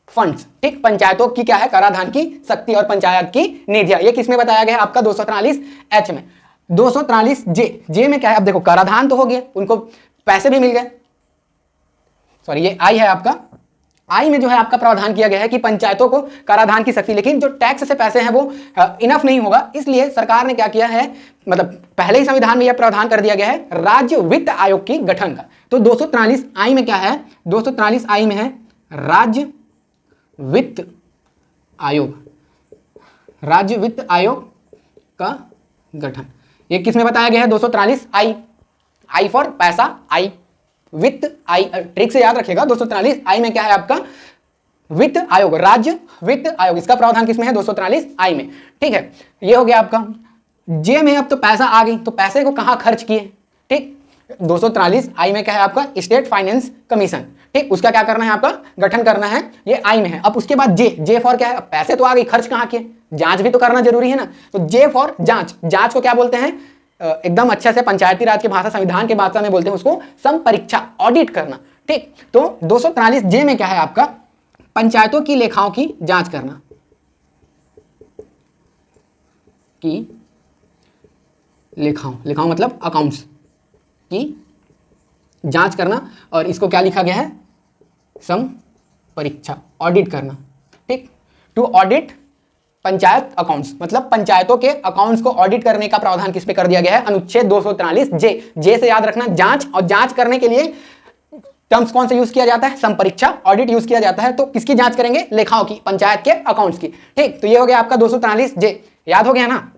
funds. ठीक, पंचायतों की क्या है, कराधान की शक्ति और पंचायत की निधियां। ये किसमें बताया गया है आपका 243 एच में। 243 जे में क्या है, अब देखो कराधान तो हो गया, उनको पैसे भी मिल गए, सॉरी ये आई है आपका, आई में जो है आपका प्रावधान किया गया है कि पंचायतों को कराधान की शक्ति, लेकिन जो टैक्स से पैसे हैं वो इनफ नहीं होगा, इसलिए सरकार ने क्या किया है, मतलब पहले ही संविधान में यह प्रावधान कर दिया गया है राज्य वित्त आयोग की गठन का। तो 243 आई में क्या है, 243 आई में है राज्य वित्त आयोग, राज्य वित्त आयोग का गठन। ये किसमें बताया गया है, 243 आई फॉर पैसा, आई वित्त, आई ट्रिक से याद रखिएगा, 243 आई में क्या है आपका वित्त आयोग, राज्य वित्त आयोग, इसका प्रावधान किसमें है, 243 आई में। ठीक है, ये हो गया आपका। जे में अब तो पैसा आ गई, तो पैसे को कहां खर्च किए, ठीक, 243 आई में क्या है आपका स्टेट फाइनेंस कमीशन। ठीक, उसका क्या करना है आपका, गठन करना है, ये आई में है। अब उसके बाद जे फॉर क्या है, पैसे तो आ गई, खर्च कहां किए, जांच भी तो करना जरूरी है ना, तो जे फॉर जांच। जांच को क्या बोलते हैं, एकदम अच्छे से पंचायती राज की भाषा, संविधान की भाषा में बोलते हैं उसको संपरीक्षा, ऑडिट करना। ठीक, तो 243 जे में क्या है आपका पंचायतों की लेखाओं की जांच करना, की लेखाओं मतलब अकाउंट्स की जांच करना, और इसको क्या लिखा गया है, संपरीक्षा, ऑडिट करना। ठीक, टू ऑडिट पंचायत अकाउंट्स, मतलब पंचायतों के अकाउंट्स को ऑडिट करने का प्रावधान किस पे कर दिया गया है, अनुच्छेद 243 जे से याद रखना जांच, और जांच करने के लिए टर्म्स कौन से यूज किया जाता है, संपरीक्षा, ऑडिट यूज किया जाता है। तो किसकी जांच करेंगे, लेखाओं की, पंचायत के अकाउंट्स की। ठीक, तो ये हो गया आपका 243 जे, याद हो गया ना।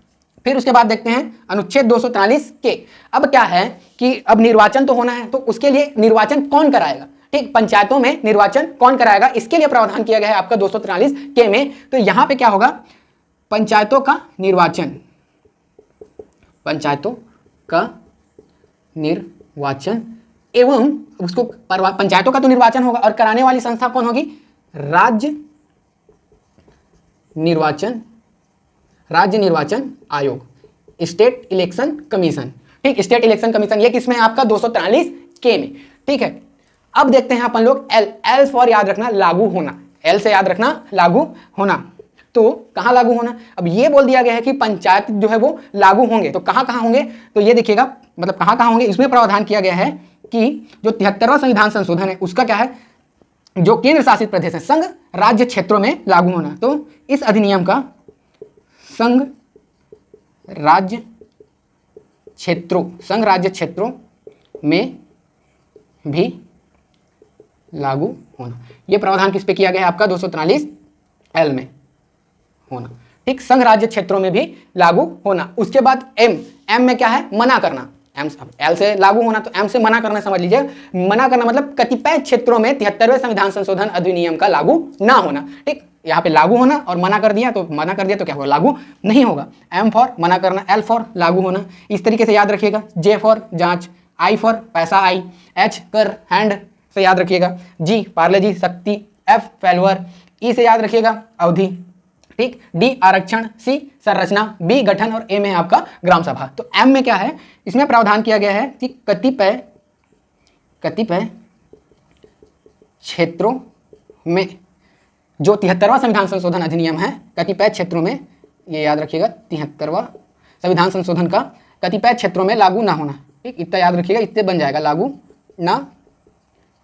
फिर उसके बाद देखते हैं अनुच्छेद 243 के। अब क्या है कि अब निर्वाचन तो होना है, तो उसके लिए निर्वाचन कौन कराएगा, ठीक, पंचायतों में निर्वाचन कौन कराएगा, इसके लिए प्रावधान किया गया है आपका 243 के में। तो यहां पे क्या होगा, पंचायतों का निर्वाचन, पंचायतों का निर्वाचन एवं उसको पंचायतों का तो निर्वाचन होगा, और कराने वाली संस्था कौन होगी, राज्य निर्वाचन आयोग, स्टेट इलेक्शन कमीशन। ठीक, स्टेट इलेक्शन कमीशन, ये किसमें है आपका 243 के में। ठीक है, अब देखते हैं अपन लोग एल फॉर याद रखना लागू होना, एल से याद रखना लागू होना। तो कहां लागू होना, अब ये बोल दिया गया है कि पंचायत जो है वो लागू होंगे, तो कहां कहां होंगे, तो ये देखिएगा, मतलब कहां कहां होंगे, इसमें प्रावधान किया गया है कि जो 73वां संविधान संशोधन है उसका क्या है, जो केंद्र शासित प्रदेश है, संघ राज्य क्षेत्रों में लागू होना। तो इस अधिनियम का संघ राज्य क्षेत्रों में भी लागू होना, यह प्रावधान किस पे किया गया है आपका 243 एल में होना। ठीक, संघ राज्य क्षेत्रों में भी लागू होना। उसके बाद एम में क्या है, मना करना, एल से लागू होना तो एम से मना करना, समझ लीजिए, मना करना मतलब कतिपय क्षेत्रों में 73वें संविधान संशोधन अधिनियम का लागू ना होना। ठीक, यहाँ पे लागू होना और मना कर दिया, तो क्या होगा, लागू नहीं होगा। एम फॉर मना करना, एल फॉर लागू होना, इस तरीके से याद रखिएगा। जे फॉर जांच, आई फॉर पैसा, आई, एच कर हैंड से याद रखिएगा, जी पार्ले जी शक्ति, एफ फेल्वर, ई से याद रखिएगा अवधि, ठीक, डी आरक्षण, सी संरचना, बी गठन, और ए में है आपका ग्राम सभा। तो एम में क्या है, इसमें प्रावधान किया गया है कि कतिपय क्षेत्रों में, जो 73वां संविधान संशोधन अधिनियम है, कतिपय क्षेत्रों में, ये याद रखिएगा 73वां संविधान संशोधन का कतिपय क्षेत्रों में लागू ना होना। ठीक, इतना याद रखिएगा, इतने बन जाएगा, लागू ना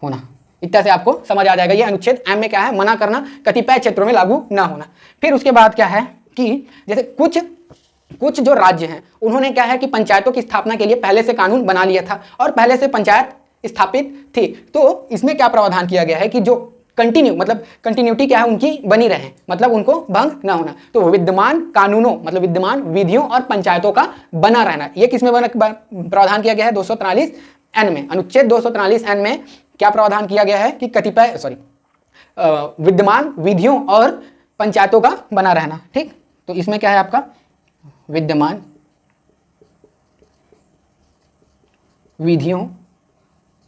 होना, इतना से आपको समझ आ जाएगा। ये अनुच्छेद एम में क्या है, मना करना, कतिपय क्षेत्रों में लागू ना होना। फिर उसके बाद क्या है कि जैसे कुछ जो राज्य हैं उन्होंने क्या है कि पंचायतों की स्थापना के लिए पहले से कानून बना लिया था और पहले से पंचायत स्थापित थी। तो इसमें क्या प्रावधान किया गया है कि जो कंटिन्यूटी क्या है उनकी बनी रहे, मतलब उनको भंग ना होना। तो विद्यमान कानूनों मतलब विद्यमान विधियों और पंचायतों का बना रहना, ये किसमें प्रावधान किया गया है 243 एन में, अनुच्छेद 243 एन में क्या प्रावधान किया गया है कि कतिपय विद्यमान विधियों और पंचायतों का बना रहना। ठीक, तो इसमें क्या है आपका विद्यमान विधियों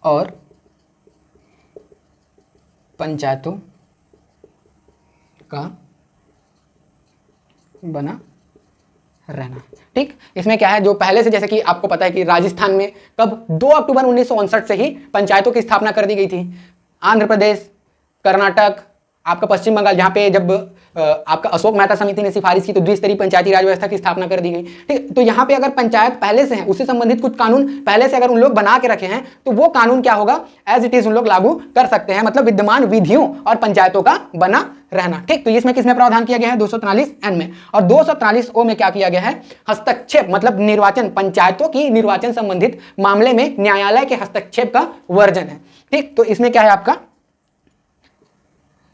और पंचायतों का बना रहना। ठीक, इसमें क्या है जो पहले से, जैसे कि आपको पता है कि राजस्थान में कब 2 अक्टूबर 1959 से ही पंचायतों की स्थापना कर दी गई थी। आंध्र प्रदेश, कर्नाटक, आपका पश्चिम बंगाल, जहाँ पे जब आपका अशोक मेहता समिति ने सिफारिश की तो द्विस्तरीय पंचायती राज व्यवस्था की स्थापना कर दी गई। ठीक, तो यहाँ पे अगर पंचायत पहले से है, उससे संबंधित कुछ कानून पहले से अगर उन लोग बना के रखे हैं तो वो कानून क्या होगा, एज इट इज उन लोग लागू कर सकते हैं, मतलब विद्यमान विधियों और पंचायतों का बना रहना। ठीक, तो इसमें किसमें प्रावधान किया गया है 243 एन में। और 243 ओ में क्या किया गया है, हस्तक्षेप, मतलब निर्वाचन, पंचायतों की निर्वाचन संबंधित मामले में न्यायालय के हस्तक्षेप का वर्जन है। ठीक, तो इसमें क्या है आपका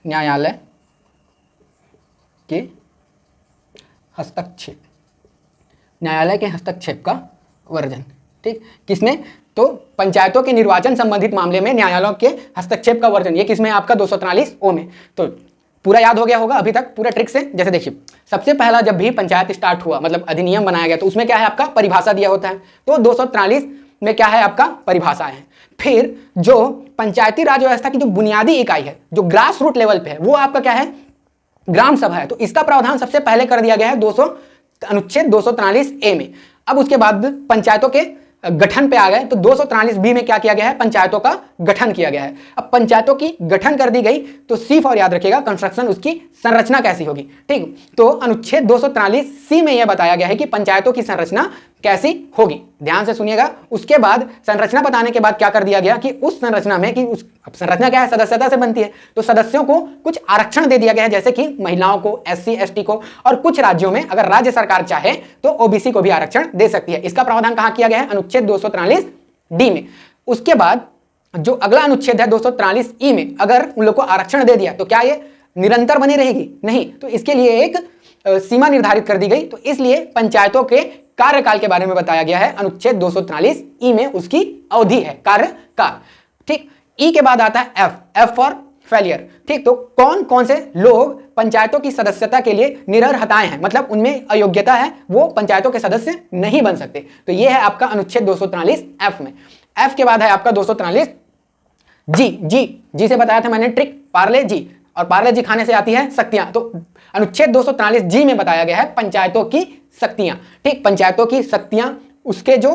न्यायालय के हस्तक्षेप, न्यायालय के हस्तक्षेप का वर्जन। ठीक, किसमें, तो पंचायतों के निर्वाचन संबंधित मामले में न्यायालयों के हस्तक्षेप का वर्जन, ये किसमें आपका 243 ओ में। तो पूरा याद हो गया होगा अभी तक पूरा ट्रिक से। जैसे देखिए, सबसे पहला जब भी पंचायत स्टार्ट हुआ, मतलब अधिनियम बनाया गया, तो उसमें क्या है आपका परिभाषा दिया होता है। तो 243 में क्या है आपका परिभाषा है। फिर जो पंचायती राज व्यवस्था की जो बुनियादी इकाई है, जो ग्रास रूट लेवल पे है, वो आपका क्या है ग्राम सभा है। तो इसका प्रावधान सबसे पहले कर दिया गया है अनुच्छेद 243 ए में। अब उसके बाद पंचायतों के गठन पे आ गए तो 243 बी में क्या किया गया है, पंचायतों का गठन किया गया है। अब पंचायतों की गठन कर दी गई तो सिर्फ और याद रखिएगा कंस्ट्रक्शन, उसकी संरचना कैसी होगी। ठीक, तो अनुच्छेद 243 सी में यह बताया गया है कि पंचायतों की संरचना कैसी होगी, ध्यान से सुनिएगा। उसके बाद संरचना बताने के बाद क्या कर दिया गया कि उस संरचना में कि उस संरचना क्या है, सदस्यता से बनती है, तो सदस्यों को कुछ आरक्षण दे दिया गया है, जैसे कि महिलाओं को, SC ST को, और कुछ राज्यों में अगर राज्य सरकार चाहे तो OBC को भी आरक्षण दे सकती है। इसका प्रावधान कहां किया गया है, अनुच्छेद 243 डी में। उसके बाद जो अगला अनुच्छेद है 243 ई में, अगर उन लोग को आरक्षण दे दिया तो क्या ये निरंतर बनी रहेगी, नहीं, तो इसके लिए एक सीमा निर्धारित कर दी गई। तो इसलिए पंचायतों के कार्यकाल के बारे में बताया गया है अनुच्छेद 243 ई में, उसकी अवधि है कार्यकाल। ठीक, ई के बाद आता है एफ फॉर फेलियर। ठीक, तो कौन कौन से लोग पंचायतों की सदस्यता के लिए निरर्हताएं हैं, मतलब उनमें अयोग्यता है, वो पंचायतों के सदस्य नहीं बन सकते। तो ये है आपका अनुच्छेद 243 एफ में। एफ के बाद है आपका 243 जी से बताया था मैंने ट्रिक, पार्ले जी, और पार्ले जी खाने से आती है शक्तियां। तो अनुच्छेद 243 जी में बताया गया है पंचायतों की शक्तियां। ठीक, पंचायतों की शक्तियां, उसके जो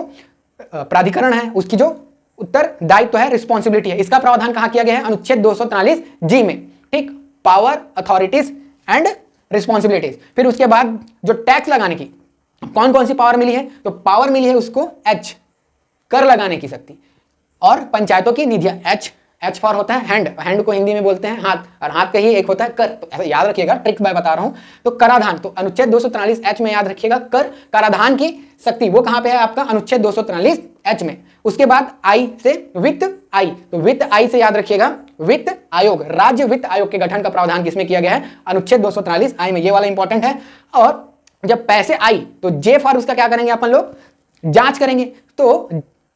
प्राधिकरण है, उसकी जो उत्तरदायित्व है, रिस्पॉन्सिबिलिटी है, इसका प्रावधान कहां किया गया है, अनुच्छेद 243 जी में। ठीक, पावर, अथॉरिटीज एंड रिस्पॉन्सिबिलिटीज। फिर उसके बाद जो टैक्स लगाने की कौन कौन सी पावर मिली है, तो पावर मिली है उसको एच, कर लगाने की शक्ति, और पंचायतों की निधियां, एच फॉर होता है हैंड को हिंदी में बोलते हैं हाथ, और हाथ का ही एक होता है कर। तो ऐसा याद रखिएगा, ट्रिक मैं बता रहा हूं। तो कराधान, तो अनुच्छेद 243 एच में याद रखिएगा कराधान की शक्ति, वो कहां पे है आपका, अनुच्छेद 243 एच में। उसके बाद आई से वित्त आई, तो वित्त आई से याद रखिएगा वित्त आयोग, राज्य वित्त आयोग के गठन का प्रावधान किसमें किया गया है, अनुच्छेद 243 आई में। ये वाला इंपॉर्टेंट है। और जब पैसे आई तो जे फॉर उसका क्या करेंगे अपन लोग, जांच करेंगे। तो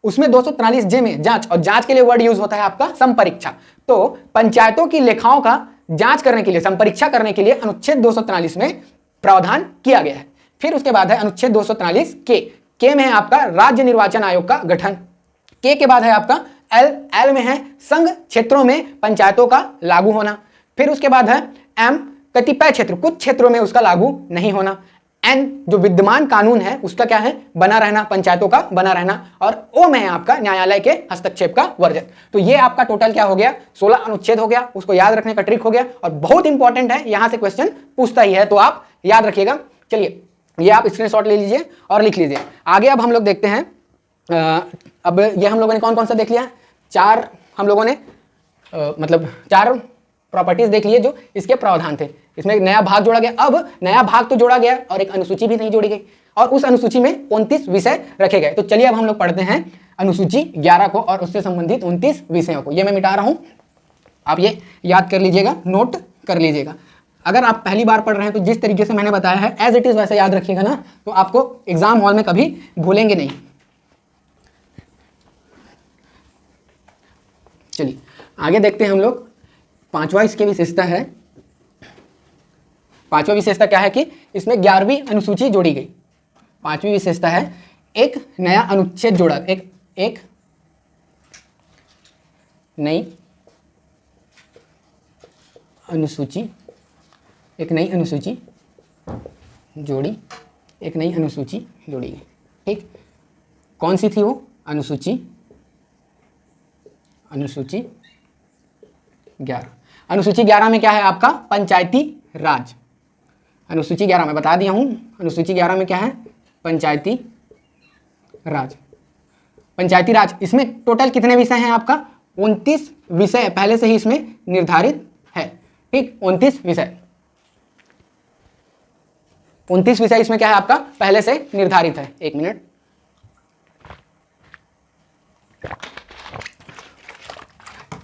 उसमें 243 जे में जांच, और जांच के लिए वर्ड यूज होता है आपका संपरीक्षा। तो पंचायतों की लेखाओं का जांच करने के लिए, संपरीक्षा करने के लिए अनुच्छेद 243 में प्रावधान किया गया है। फिर उसके बाद है अनुच्छेद 243 के में है आपका राज्य निर्वाचन आयोग का गठन। के बाद है आपका एल में है संघ क्षेत्रों में पंचायतों का लागू होना। फिर उसके बाद है एम, कतिपय क्षेत्र, कुछ क्षेत्रों में उसका लागू नहीं होना। एन, जो विद्यमान कानून है उसका क्या है, बना रहना, पंचायतों का बना रहना। और ओ में है आपका न्यायालय के हस्तक्षेप का वर्जन। तो ये आपका टोटल क्या हो गया, 16 अनुच्छेद हो गया। उसको याद रखने का ट्रिक हो गया, और बहुत इंपॉर्टेंट है, यहां से क्वेश्चन पूछता ही है, तो आप याद रखिएगा। चलिए, ये आप स्क्रीनशॉट ले लीजिए और लिख लीजिए। आगे अब हम लोग देखते हैं, अब ये हम लोगों ने कौन कौन सा देख लिया, 4 हम लोगों ने मतलब 4 प्रॉपर्टीज देख लिए जो इसके प्रावधान थे। इसमें एक नया भाग जोड़ा गया। अब नया भाग तो जोड़ा गया और एक अनुसूची भी नहीं जोड़ी गई, और उस अनुसूची में 29 विषय रखे गए। तो चलिए अब हम लोग पढ़ते हैं अनुसूची 11 को और उससे संबंधित 29 विषयों को। ये मैं मिटा रहा हूं, आप ये याद कर लीजिएगा, नोट कर लीजिएगा। अगर आप पहली बार पढ़ रहे हैं तो जिस तरीके से मैंने बताया है एज इट इज वैसे याद रखिएगा ना, तो आपको एग्जाम हॉल में कभी भूलेंगे नहीं। चलिए आगे देखते हैं हम लोग। पांचवा इसकी विशेषता है, पांचवा विशेषता क्या है कि इसमें 11वीं अनुसूची जोड़ी गई। पांचवी विशेषता है एक नया अनुच्छेद जोड़ा, एक नई अनुसूची, एक नई अनुसूची जोड़ी, एक नई अनुसूची जोड़ी गई। ठीक, कौन सी थी वो अनुसूची? अनुसूची 11। अनुसूची 11 में क्या है आपका? पंचायती राज। अनुसूची 11 में बता दिया हूं, अनुसूची 11 में क्या है? पंचायती राज। पंचायती राज, इसमें टोटल कितने विषय हैं आपका? 29 विषय पहले से ही इसमें निर्धारित है। ठीक, 29 विषय, 29 विषय इसमें क्या है आपका? पहले से निर्धारित है। एक मिनट,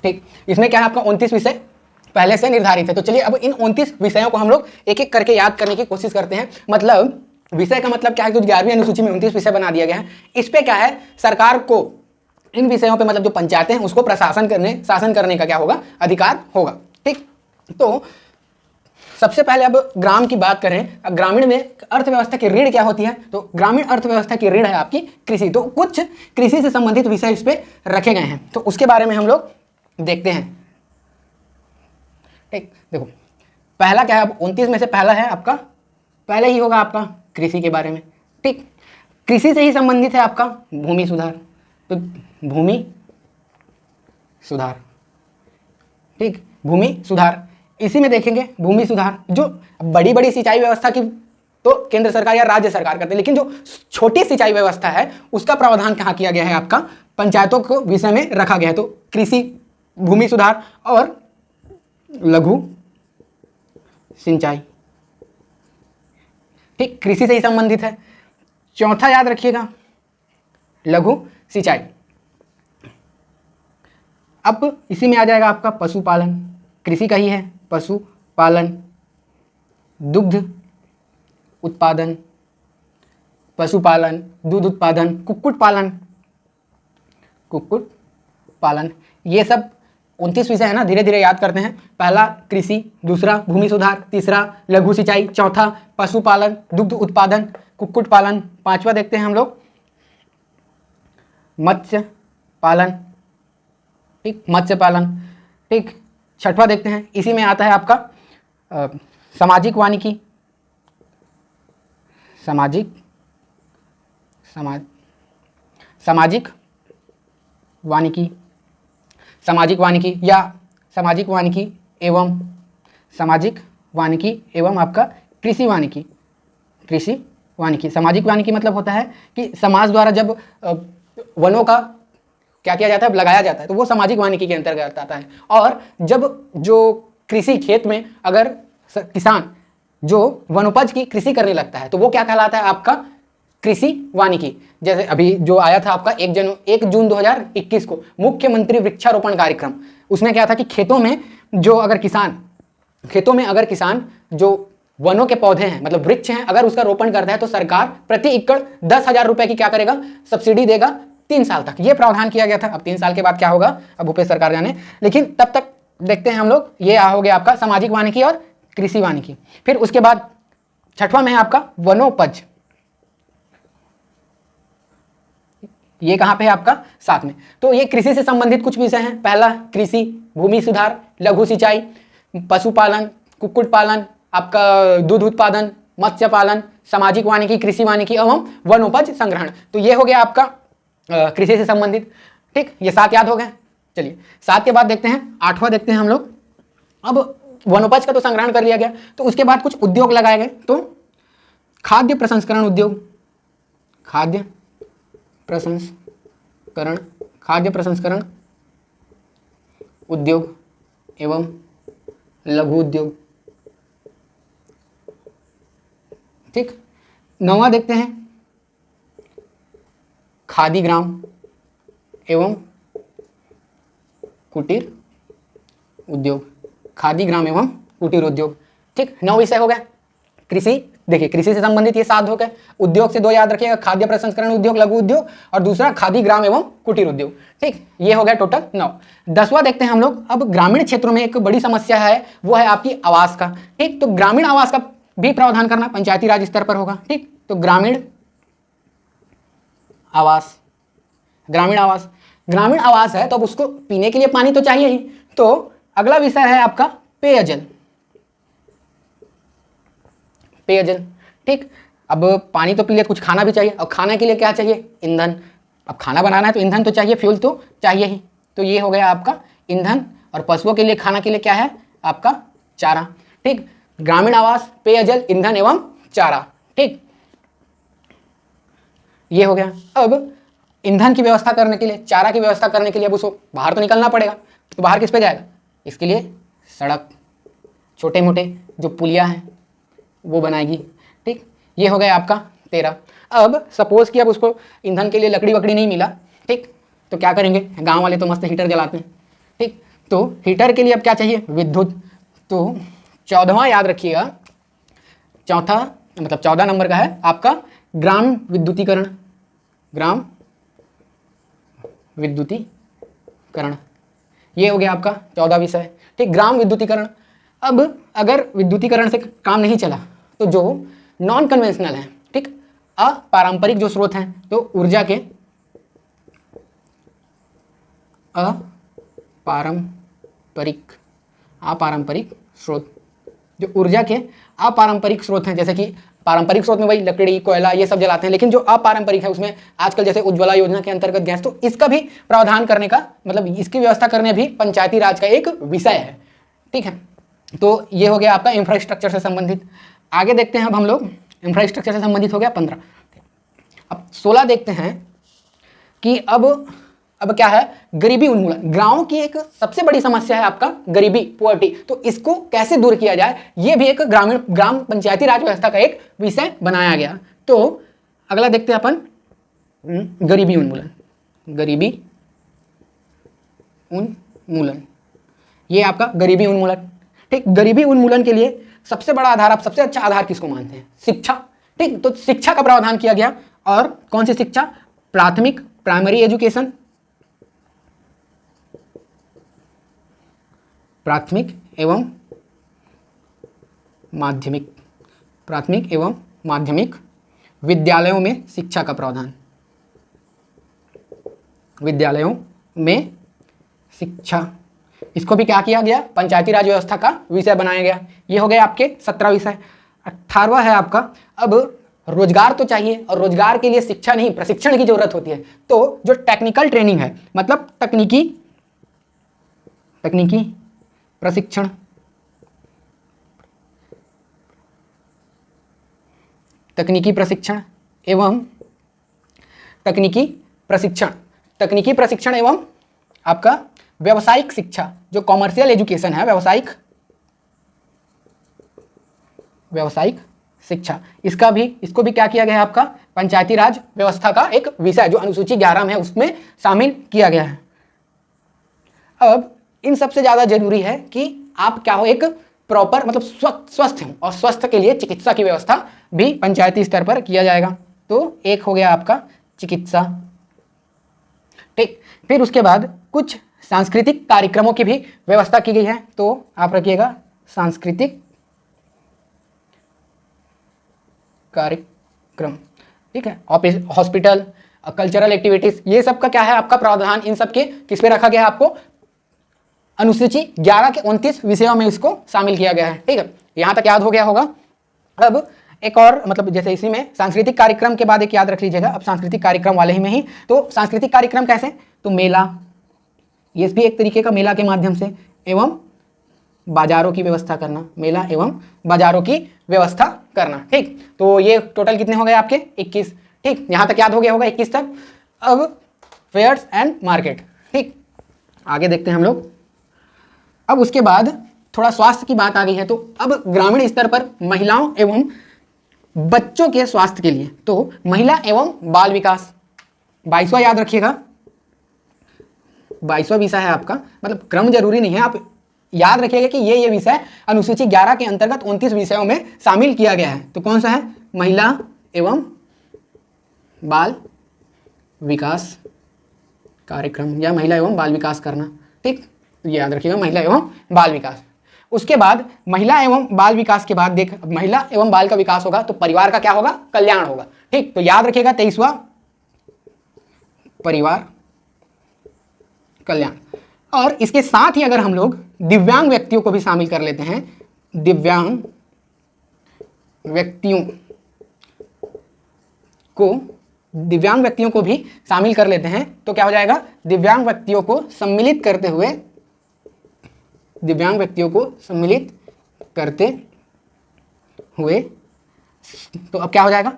ठीक, इसमें क्या है आपका? 29 विषय पहले से निर्धारित है। तो चलिए अब इन 29 विषयों को हम लोग एक एक करके याद करने की कोशिश करते हैं। मतलब विषय का मतलब क्या है? तो 11वीं अनुसूची में 29 विषय बना दिया गया है। इस पे क्या है, सरकार को इन विषयों पे मतलब जो पंचायतें हैं उसको शासन करने का क्या होगा? अधिकार होगा। ठीक, तो सबसे पहले अब ग्राम की बात करें। अब ग्रामीण में अर्थव्यवस्था की रीढ़ क्या होती है? तो ग्रामीण अर्थव्यवस्था की रीढ़ है आपकी कृषि। तो कुछ कृषि से संबंधित विषय इस पे रखे गए हैं, तो उसके बारे में हम लोग देखते हैं। ठीक, देखो पहला क्या है? अब 29 में से पहला है आपका, पहले ही होगा आपका कृषि के बारे में। ठीक, कृषि से ही संबंधित है आपका भूमि सुधार। तो भूमि सुधार, ठीक, भूमि सुधार, इसी में देखेंगे भूमि सुधार। जो बड़ी बड़ी सिंचाई व्यवस्था की तो केंद्र सरकार या राज्य सरकार करते हैं, लेकिन जो छोटी सिंचाई व्यवस्था है उसका प्रावधान कहाँ किया गया है आपका? पंचायतों को विषय में रखा गया है। तो कृषि, भूमि सुधार और लघु सिंचाई, ठीक, कृषि से ही संबंधित है। चौथा याद रखिएगा, लघु सिंचाई। अब इसी में आ जाएगा आपका पशुपालन, कृषि का ही है। पशुपालन, दुग्ध उत्पादन, पशुपालन, दूध उत्पादन, कुक्कुट पालन, कुक्कुट पालन, ये सब 29 विषय है ना। धीरे धीरे याद करते हैं। पहला कृषि, दूसरा भूमि सुधार, तीसरा लघु सिंचाई, चौथा पशुपालन, दुग्ध उत्पादन, कुक्कुट पालन, पांचवा देखते हैं हम लोग मत्स्य पालन, ठीक, मत्स्य पालन। ठीक, छठवां देखते हैं, इसी में आता है आपका सामाजिक वानिकी, सामाजिक वानिकी, सामाजिक वानिकी या सामाजिक वानिकी एवं सामाजिक वानिकी एवं आपका कृषि वानिकी। कृषि वानिकी, सामाजिक वानिकी मतलब होता है कि समाज द्वारा जब वनों का क्या किया जाता है? लगाया जाता है, तो वो सामाजिक वानिकी के अंतर्गत आता है। और जब जो कृषि खेत में अगर किसान जो वनोपज की कृषि करने लगता है तो वो क्या कहलाता है? आपका कृषि वानिकी। जैसे अभी जो आया था आपका 1 जून 2021 को मुख्यमंत्री वृक्षारोपण कार्यक्रम, उसमें क्या था कि खेतों में अगर किसान जो वनों के पौधे हैं मतलब वृक्ष हैं, अगर उसका रोपण करता है तो सरकार प्रति एकड़ 10,000 रुपए की क्या करेगा? सब्सिडी देगा 3 साल तक। ये प्रावधान किया गया था। अब 3 साल के बाद क्या होगा अब भूपेश सरकार जाने, लेकिन तब तक देखते हैं हम लोग। ये हो गया आपका सामाजिक वानिकी और कृषि वानिकी। फिर उसके बाद छठवां में है आपका वनोपज। ये कहां पे है आपका? 7 में। तो ये कृषि से संबंधित कुछ विषय हैं। पहला कृषि, भूमि सुधार, लघु सिंचाई, पशुपालन, कुक्कुट पालन, आपका दूध उत्पादन, मत्स्य पालन, सामाजिक वानिकी, कृषि वानिकी एवं वनोपज संग्रहण। तो ये हो गया आपका कृषि से संबंधित। ठीक, ये 7 याद हो गए। चलिए 7 के बाद देखते हैं 8वां देखते हैं हम लोग। अब वनोपज का तो संग्रहण कर लिया गया, तो उसके बाद कुछ उद्योग लगाए गए। तो खाद्य प्रसंस्करण उद्योग, खाद्य प्रसंस्करण उद्योग एवं लघु उद्योग। ठीक, 9वां देखते हैं खादी ग्राम एवं कुटीर उद्योग, खादी ग्राम एवं कुटीर उद्योग। ठीक, 9 विषय हो गए। कृषि, देखिए कृषि से संबंधित ये 7 हो गए। उद्योग से 2 याद रखिएगा, खाद्य प्रसंस्करण उद्योग, लघु उद्योग, और दूसरा खादी ग्राम एवं कुटीर उद्योग। ठीक, ये हो गया टोटल 9। 10वां देखते हैं हम लोग। अब ग्रामीण क्षेत्रों में एक बड़ी समस्या है, वो है आपकी आवास का। ठीक, तो ग्रामीण आवास का भी प्रावधान करना पंचायती राज स्तर पर होगा। ठीक, तो ग्रामीण आवास, ग्रामीण आवास, ग्रामीण आवास है तो अब उसको पीने के लिए पानी तो चाहिए ही। तो अगला विषय है आपका पेयजल, पेयजल। ठीक, अब पानी तो पी ले, कुछ खाना भी चाहिए, और खाने के लिए क्या चाहिए? ईंधन। अब खाना बनाना है तो ईंधन तो चाहिए, फ्यूल तो चाहिए ही। तो ये हो गया आपका ईंधन, और पशुओं के लिए खाना के लिए क्या है? आपका चारा। ठीक, ग्रामीण आवास, पेयजल, ईंधन एवं चारा। ठीक, ये हो गया। अब ईंधन की व्यवस्था करने के लिए, चारा की व्यवस्था करने के लिए अब उसको बाहर तो निकलना पड़ेगा। तो बाहर किस पे जाएगा? इसके लिए सड़क, छोटे मोटे जो पुलिया हैं वो बनाएगी। ठीक, ये हो गया आपका 13। अब सपोज कि अब उसको ईंधन के लिए लकड़ी वकड़ी नहीं मिला। ठीक, तो क्या करेंगे? गांव वाले तो मस्त हीटर जलाते हैं। ठीक, तो हीटर के लिए अब क्या चाहिए? विद्युत। तो 14वां याद रखिएगा, चौथा मतलब 14 नंबर का है आपका ग्राम विद्युतीकरण, ग्राम विद्युतीकरण। ये हो गया आपका 14 विषय। ठीक, ग्राम विद्युतीकरण। अब अगर विद्युतीकरण से काम नहीं चला तो जो नॉन कन्वेंशनल है, ठीक, अपारंपरिक जो स्रोत हैं, तो ऊर्जा के अपारंपरिक स्रोत, जो ऊर्जा के अपारंपरिक स्रोत हैं, जैसे कि पारंपरिक स्रोत में वही लकड़ी, कोयला ये सब जलाते हैं, लेकिन जो अपारंपरिक है उसमें आजकल जैसे उज्ज्वला योजना के अंतर्गत गैस, तो इसका भी प्रावधान करने का मतलब इसकी व्यवस्था करने भी पंचायती राज का एक विषय है। ठीक है, तो ये हो गया आपका इंफ्रास्ट्रक्चर से संबंधित। आगे देखते हैं अब हम लोग, इंफ्रास्ट्रक्चर से संबंधित हो गया 15। अब 16 देखते हैं कि अब क्या है? गरीबी उन्मूलन। गांव की एक सबसे बड़ी समस्या है आपका गरीबी, पुअर्टी। तो इसको कैसे दूर किया जाए, ये भी एक ग्राम पंचायती राज व्यवस्था का एक विषय बनाया गया। तो अगला देखते हैं अपन गरीबी उन्मूलन, गरीबी उन्मूलन, ये आपका गरीबी उन्मूलन। ठीक, गरीबी उन्मूलन के लिए सबसे बड़ा आधार, आप सबसे अच्छा आधार किसको मानते हैं? शिक्षा। ठीक, तो शिक्षा का प्रावधान किया गया। और कौन सी शिक्षा? प्राथमिक, प्राइमरी एजुकेशन, प्राथमिक एवं माध्यमिक, प्राथमिक एवं माध्यमिक विद्यालयों में शिक्षा का प्रावधान, विद्यालयों में शिक्षा, इसको भी क्या किया गया? पंचायती राज व्यवस्था का विषय बनाया गया। ये हो गए आपके 17 विषय। 18वां है आपका, अब रोजगार तो चाहिए, और रोजगार के लिए शिक्षा नहीं प्रशिक्षण की जरूरत होती है। तो जो टेक्निकल ट्रेनिंग है, मतलब तकनीकी प्रशिक्षण, तकनीकी प्रशिक्षण एवं तकनीकी प्रशिक्षण एवं आपका व्यावसायिक शिक्षा, जो कॉमर्शियल एजुकेशन है, व्यावसायिक शिक्षा, इसको भी क्या किया गया है? आपका पंचायती राज व्यवस्था का एक विषय, जो अनुसूची 11 में है उसमें शामिल किया गया है। अब इन सबसे ज्यादा जरूरी है कि आप क्या हो? एक प्रॉपर मतलब स्वस्थ हो, और स्वस्थ के लिए चिकित्सा की व्यवस्था भी पंचायती स्तर पर किया जाएगा। तो एक हो गया आपका चिकित्सा। ठीक, फिर उसके बाद कुछ सांस्कृतिक कार्यक्रमों की भी व्यवस्था की गई है। तो आप रखिएगा सांस्कृतिक कार्यक्रम। ठीक है, हॉस्पिटल, कल्चरल एक्टिविटीज, ये सब का क्या है आपका प्रावधान? इन सब के किस पे रखा गया है? आपको अनुसूची 11 के 29 विषयों में इसको शामिल किया गया है। ठीक है, यहां तक याद हो गया होगा। अब एक और मतलब जैसे इसी में सांस्कृतिक कार्यक्रम के बाद एक याद रख लीजिएगा, अब सांस्कृतिक कार्यक्रम वाले ही में ही, तो सांस्कृतिक कार्यक्रम कैसे? तो मेला, ये भी एक तरीके का मेला के माध्यम से, एवं बाजारों की व्यवस्था करना, मेला एवं बाजारों की व्यवस्था करना। ठीक, तो ये टोटल कितने हो गए आपके? 21। ठीक, यहां तक याद हो गया होगा 21 तक। अब फेयर्स एंड मार्केट। ठीक, आगे देखते हैं हम लोग। अब उसके बाद थोड़ा स्वास्थ्य की बात आ गई है, तो अब ग्रामीण स्तर पर महिलाओं एवं बच्चों के स्वास्थ्य के लिए, तो महिला एवं बाल विकास 22वां याद रखिएगा, 22वां विषय है आपका। मतलब क्रम जरूरी नहीं है, आप याद रखिएगा कि ये विषय अनुसूची 11 के अंतर्गत 29 विषयों में शामिल किया गया है। तो कौन सा है? महिला एवं बाल विकास कार्यक्रम या महिला एवं बाल विकास करना। ठीक, ये याद रखिएगा, महिला एवं बाल विकास। उसके बाद महिला एवं बाल विकास के बाद देख, महिला एवं बाल का विकास होगा तो परिवार का क्या होगा? कल्याण होगा। ठीक, तो याद रखिएगा 23वां परिवार कल्याण। और इसके साथ ही अगर हम लोग दिव्यांग व्यक्तियों को भी शामिल कर लेते हैं, दिव्यांग व्यक्तियों को भी शामिल कर लेते हैं तो क्या हो जाएगा? दिव्यांग व्यक्तियों को सम्मिलित करते हुए तो अब क्या हो जाएगा?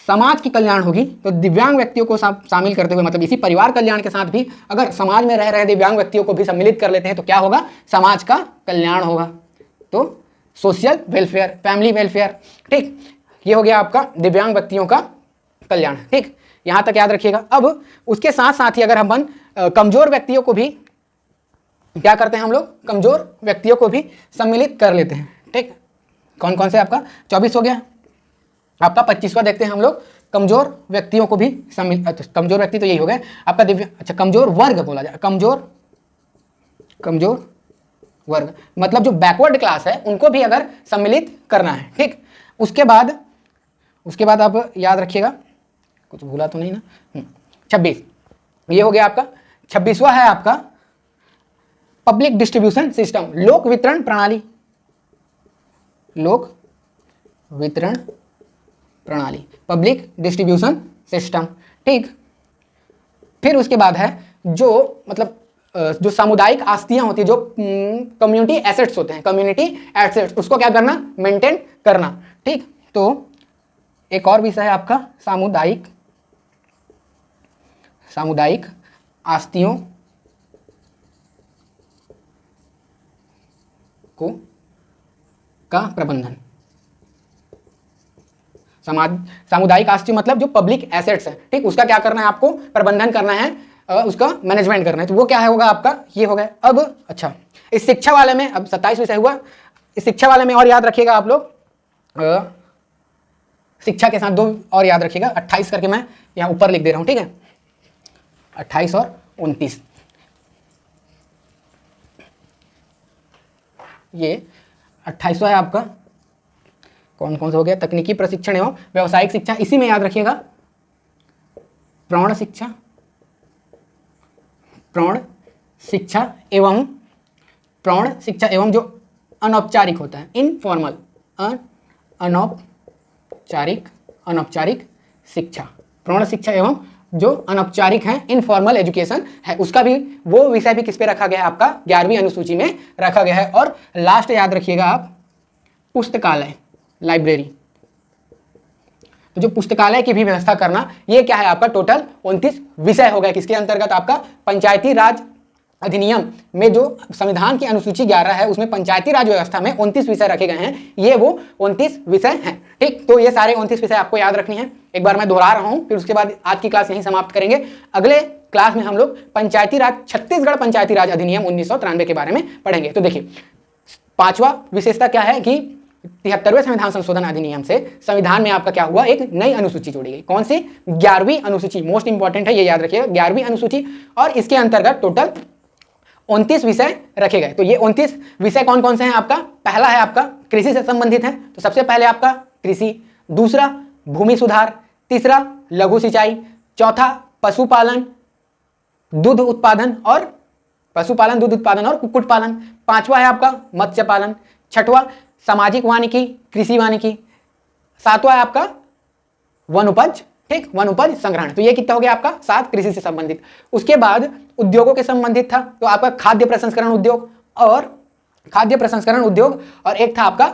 समाज की कल्याण होगी। तो दिव्यांग व्यक्तियों को शामिल करते हुए, मतलब इसी परिवार कल्याण के साथ भी अगर समाज में रह रहे दिव्यांग व्यक्तियों को भी सम्मिलित कर लेते हैं तो क्या होगा? समाज का कल्याण होगा। तो सोशल वेलफेयर, फैमिली वेलफेयर। ठीक, ये हो गया आपका दिव्यांग व्यक्तियों का कल्याण। ठीक, यहां तक याद रखिएगा। अब उसके साथ साथ ही अगर हम कमजोर व्यक्तियों को भी क्या करते हैं, हम लोग कमजोर व्यक्तियों को भी सम्मिलित कर लेते हैं। ठीक, कौन कौन से? आपका 24 हो गया। आपका 25वां देखते हैं हम लोग, कमजोर व्यक्तियों को भी सम्मिलित। कमजोर व्यक्ति तो यही हो गए आपका दिव्य। अच्छा, कमजोर वर्ग बोला जाए, कमजोर वर्ग मतलब जो बैकवर्ड क्लास है उनको भी अगर सम्मिलित करना है। ठीक, उसके बाद आप याद रखिएगा, कुछ भूला तो नहीं ना? 26, ये हो गया आपका। 26वां है आपका पब्लिक डिस्ट्रीब्यूशन सिस्टम, लोक वितरण प्रणाली। Public distribution system. ठीक, फिर उसके बाद है जो मतलब जो सामुदायिक आस्तियां होती है, जो कम्युनिटी एसेट्स होते हैं, कम्युनिटी एसेट्स, उसको क्या करना? मेंटेन करना। ठीक, तो एक और विषय है आपका सामुदायिक आस्तियों का प्रबंधन। सामुदायिक आस्ति मतलब जो पब्लिक एसेट्स है, ठीक, उसका क्या करना है? आपको प्रबंधन करना है, उसका मैनेजमेंट करना है। तो वो क्या होगा आपका? ये हो गया। अब अच्छा, इस शिक्षा वाले में अब 27 विषय हुआ। इस शिक्षा वाले में और याद रखिएगा आप लोग, शिक्षा के साथ 2 और याद रखिएगा, 28 करके मैं यहाँ ऊपर लिख दे रहा हूँ। ठीक है, 28 और 29, ये 28वां है आपका। कौन कौन सा हो गया? तकनीकी प्रशिक्षण एवं व्यावसायिक शिक्षा। इसी में याद रखिएगा प्रौढ़ शिक्षा एवं जो अनौपचारिक होता है, इनफॉर्मल, अनौपचारिक शिक्षा। प्रौढ़ शिक्षा एवं जो अनौपचारिक है, इनफॉर्मल एजुकेशन है, उसका भी वो विषय भी किस पे रखा गया है? आपका 11वीं अनुसूची में रखा गया है। और लास्ट याद रखिएगा आप पुस्तकालय, लाइब्रेरी। तो जो पुस्तकालय की भी व्यवस्था करना, ये क्या है आपका? टोटल 29 विषय हो गए। किसके अंतर्गत? आपका पंचायती राज अधिनियम में जो संविधान की अनुसूची 11 है उसमें पंचायती राज व्यवस्था में 29 विषय रखे गए हैं। ये वो 29 विषय हैं। ठीक, तो ये सारे 29 विषय आपको याद रखनी है। एक बार मैं दोहरा रहा हूं, फिर उसके बाद आज की क्लास यहीं समाप्त करेंगे। अगले क्लास में हम लोग छत्तीसगढ़ पंचायती राज अधिनियम 1993 के बारे में पढ़ेंगे। तो देखिए, 5वां विशेषता क्या है कि 73वें संविधान संशोधन अधिनियम से संविधान में आपका क्या हुआ? एक नई अनुसूची जोड़ी गई। कौन सी? 11वीं अनुसूची। मोस्ट इंपॉर्टेंट है, ये याद रखिएगा, 11वीं अनुसूची। और इसके अंतर्गत टोटल 29 विषय रखे गए। तो ये 29 विषय कौन कौन से हैं? आपका पहला है आपका कृषि से संबंधित है, तो सबसे पहले आपका कृषि। दूसरा भूमि सुधार। तीसरा लघु सिंचाई। चौथा पशुपालन, दूध उत्पादन और कुक्कुट पालन। पांचवा है आपका मत्स्य पालन। छठवां सामाजिक वानिकी, कृषि वानिकी। सातवां है आपका वन उपज। ठीक, वन उपज संग्रहण। तो ये कितना हो गया आपका? 7 कृषि से संबंधित। उसके बाद उद्योगों के संबंधित था, तो आपका खाद्य प्रसंस्करण उद्योग और एक था आपका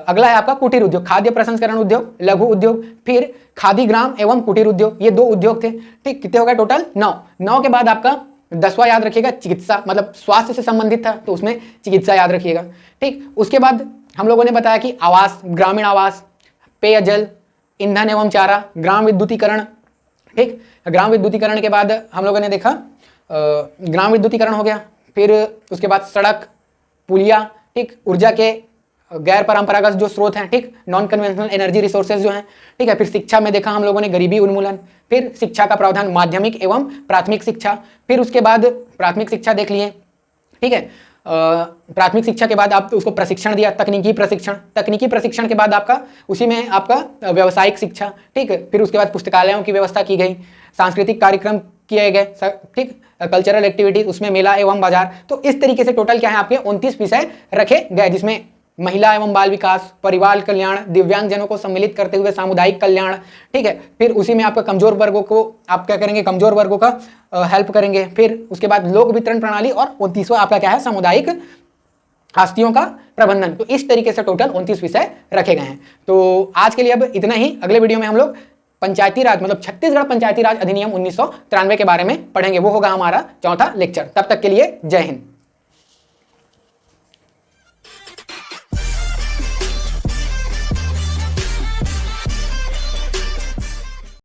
अगला है आपका कुटीर उद्योग। खाद्य प्रसंस्करण उद्योग, लघु उद्योग, फिर खादी ग्राम एवं कुटीर उद्योग, ये 2 उद्योग थे। ठीक, कितने हो गए टोटल? 9 के बाद आपका 10वां याद रखिएगा चिकित्सा, मतलब स्वास्थ्य से संबंधित था, तो उसमें चिकित्सा याद रखिएगा। ठीक, उसके बाद हम लोगों ने बताया कि आवास, ग्रामीण आवास, पेयजल, ईंधन एवं चारा, ग्राम विद्युतीकरण। ठीक, ग्राम विद्युतीकरण के बाद हम लोगों ने देखा ग्राम विद्युतीकरण हो गया, फिर उसके बाद सड़क, पुलिया, ठीक, ऊर्जा के गैर परंपरागत जो स्रोत हैं, ठीक, नॉन कन्वेंशनल एनर्जी रिसोर्सेज जो हैं, ठीक है। फिर शिक्षा में देखा हम लोगों ने गरीबी उन्मूलन, फिर शिक्षा का प्रावधान माध्यमिक एवं प्राथमिक शिक्षा, फिर उसके बाद प्राथमिक शिक्षा देख लिए, ठीक है। प्राथमिक शिक्षा के बाद आप उसको प्रशिक्षण दिया, तकनीकी प्रशिक्षण, तकनीकी प्रशिक्षण के बाद आपका उसी में आपका व्यावसायिक शिक्षा, ठीक है। फिर उसके बाद पुस्तकालयों की व्यवस्था की गई, सांस्कृतिक कार्यक्रम किए गए, ठीक, कल्चरल एक्टिविटीज, उसमें मेला एवं बाजार। तो इस तरीके से टोटल क्या है आपके 29 विषय रखे गए, जिसमें महिला एवं बाल विकास, परिवार कल्याण, दिव्यांगजनों को सम्मिलित करते हुए सामुदायिक कल्याण, ठीक है। फिर उसी में आपका कमजोर वर्गों को आप क्या करेंगे, कमजोर वर्गों का हेल्प करेंगे। फिर उसके बाद लोक वितरण प्रणाली और 29वां आपका क्या है, सामुदायिक आस्तियों का प्रबंधन। तो इस तरीके से टोटल 29 विषय रखे गए हैं। तो आज के लिए अब इतना ही। अगले वीडियो में हम लोग पंचायती राज मतलब छत्तीसगढ़ पंचायती राज अधिनियम 1993 के बारे में पढ़ेंगे। वो होगा हमारा चौथा लेक्चर। तब तक के लिए जय हिंद।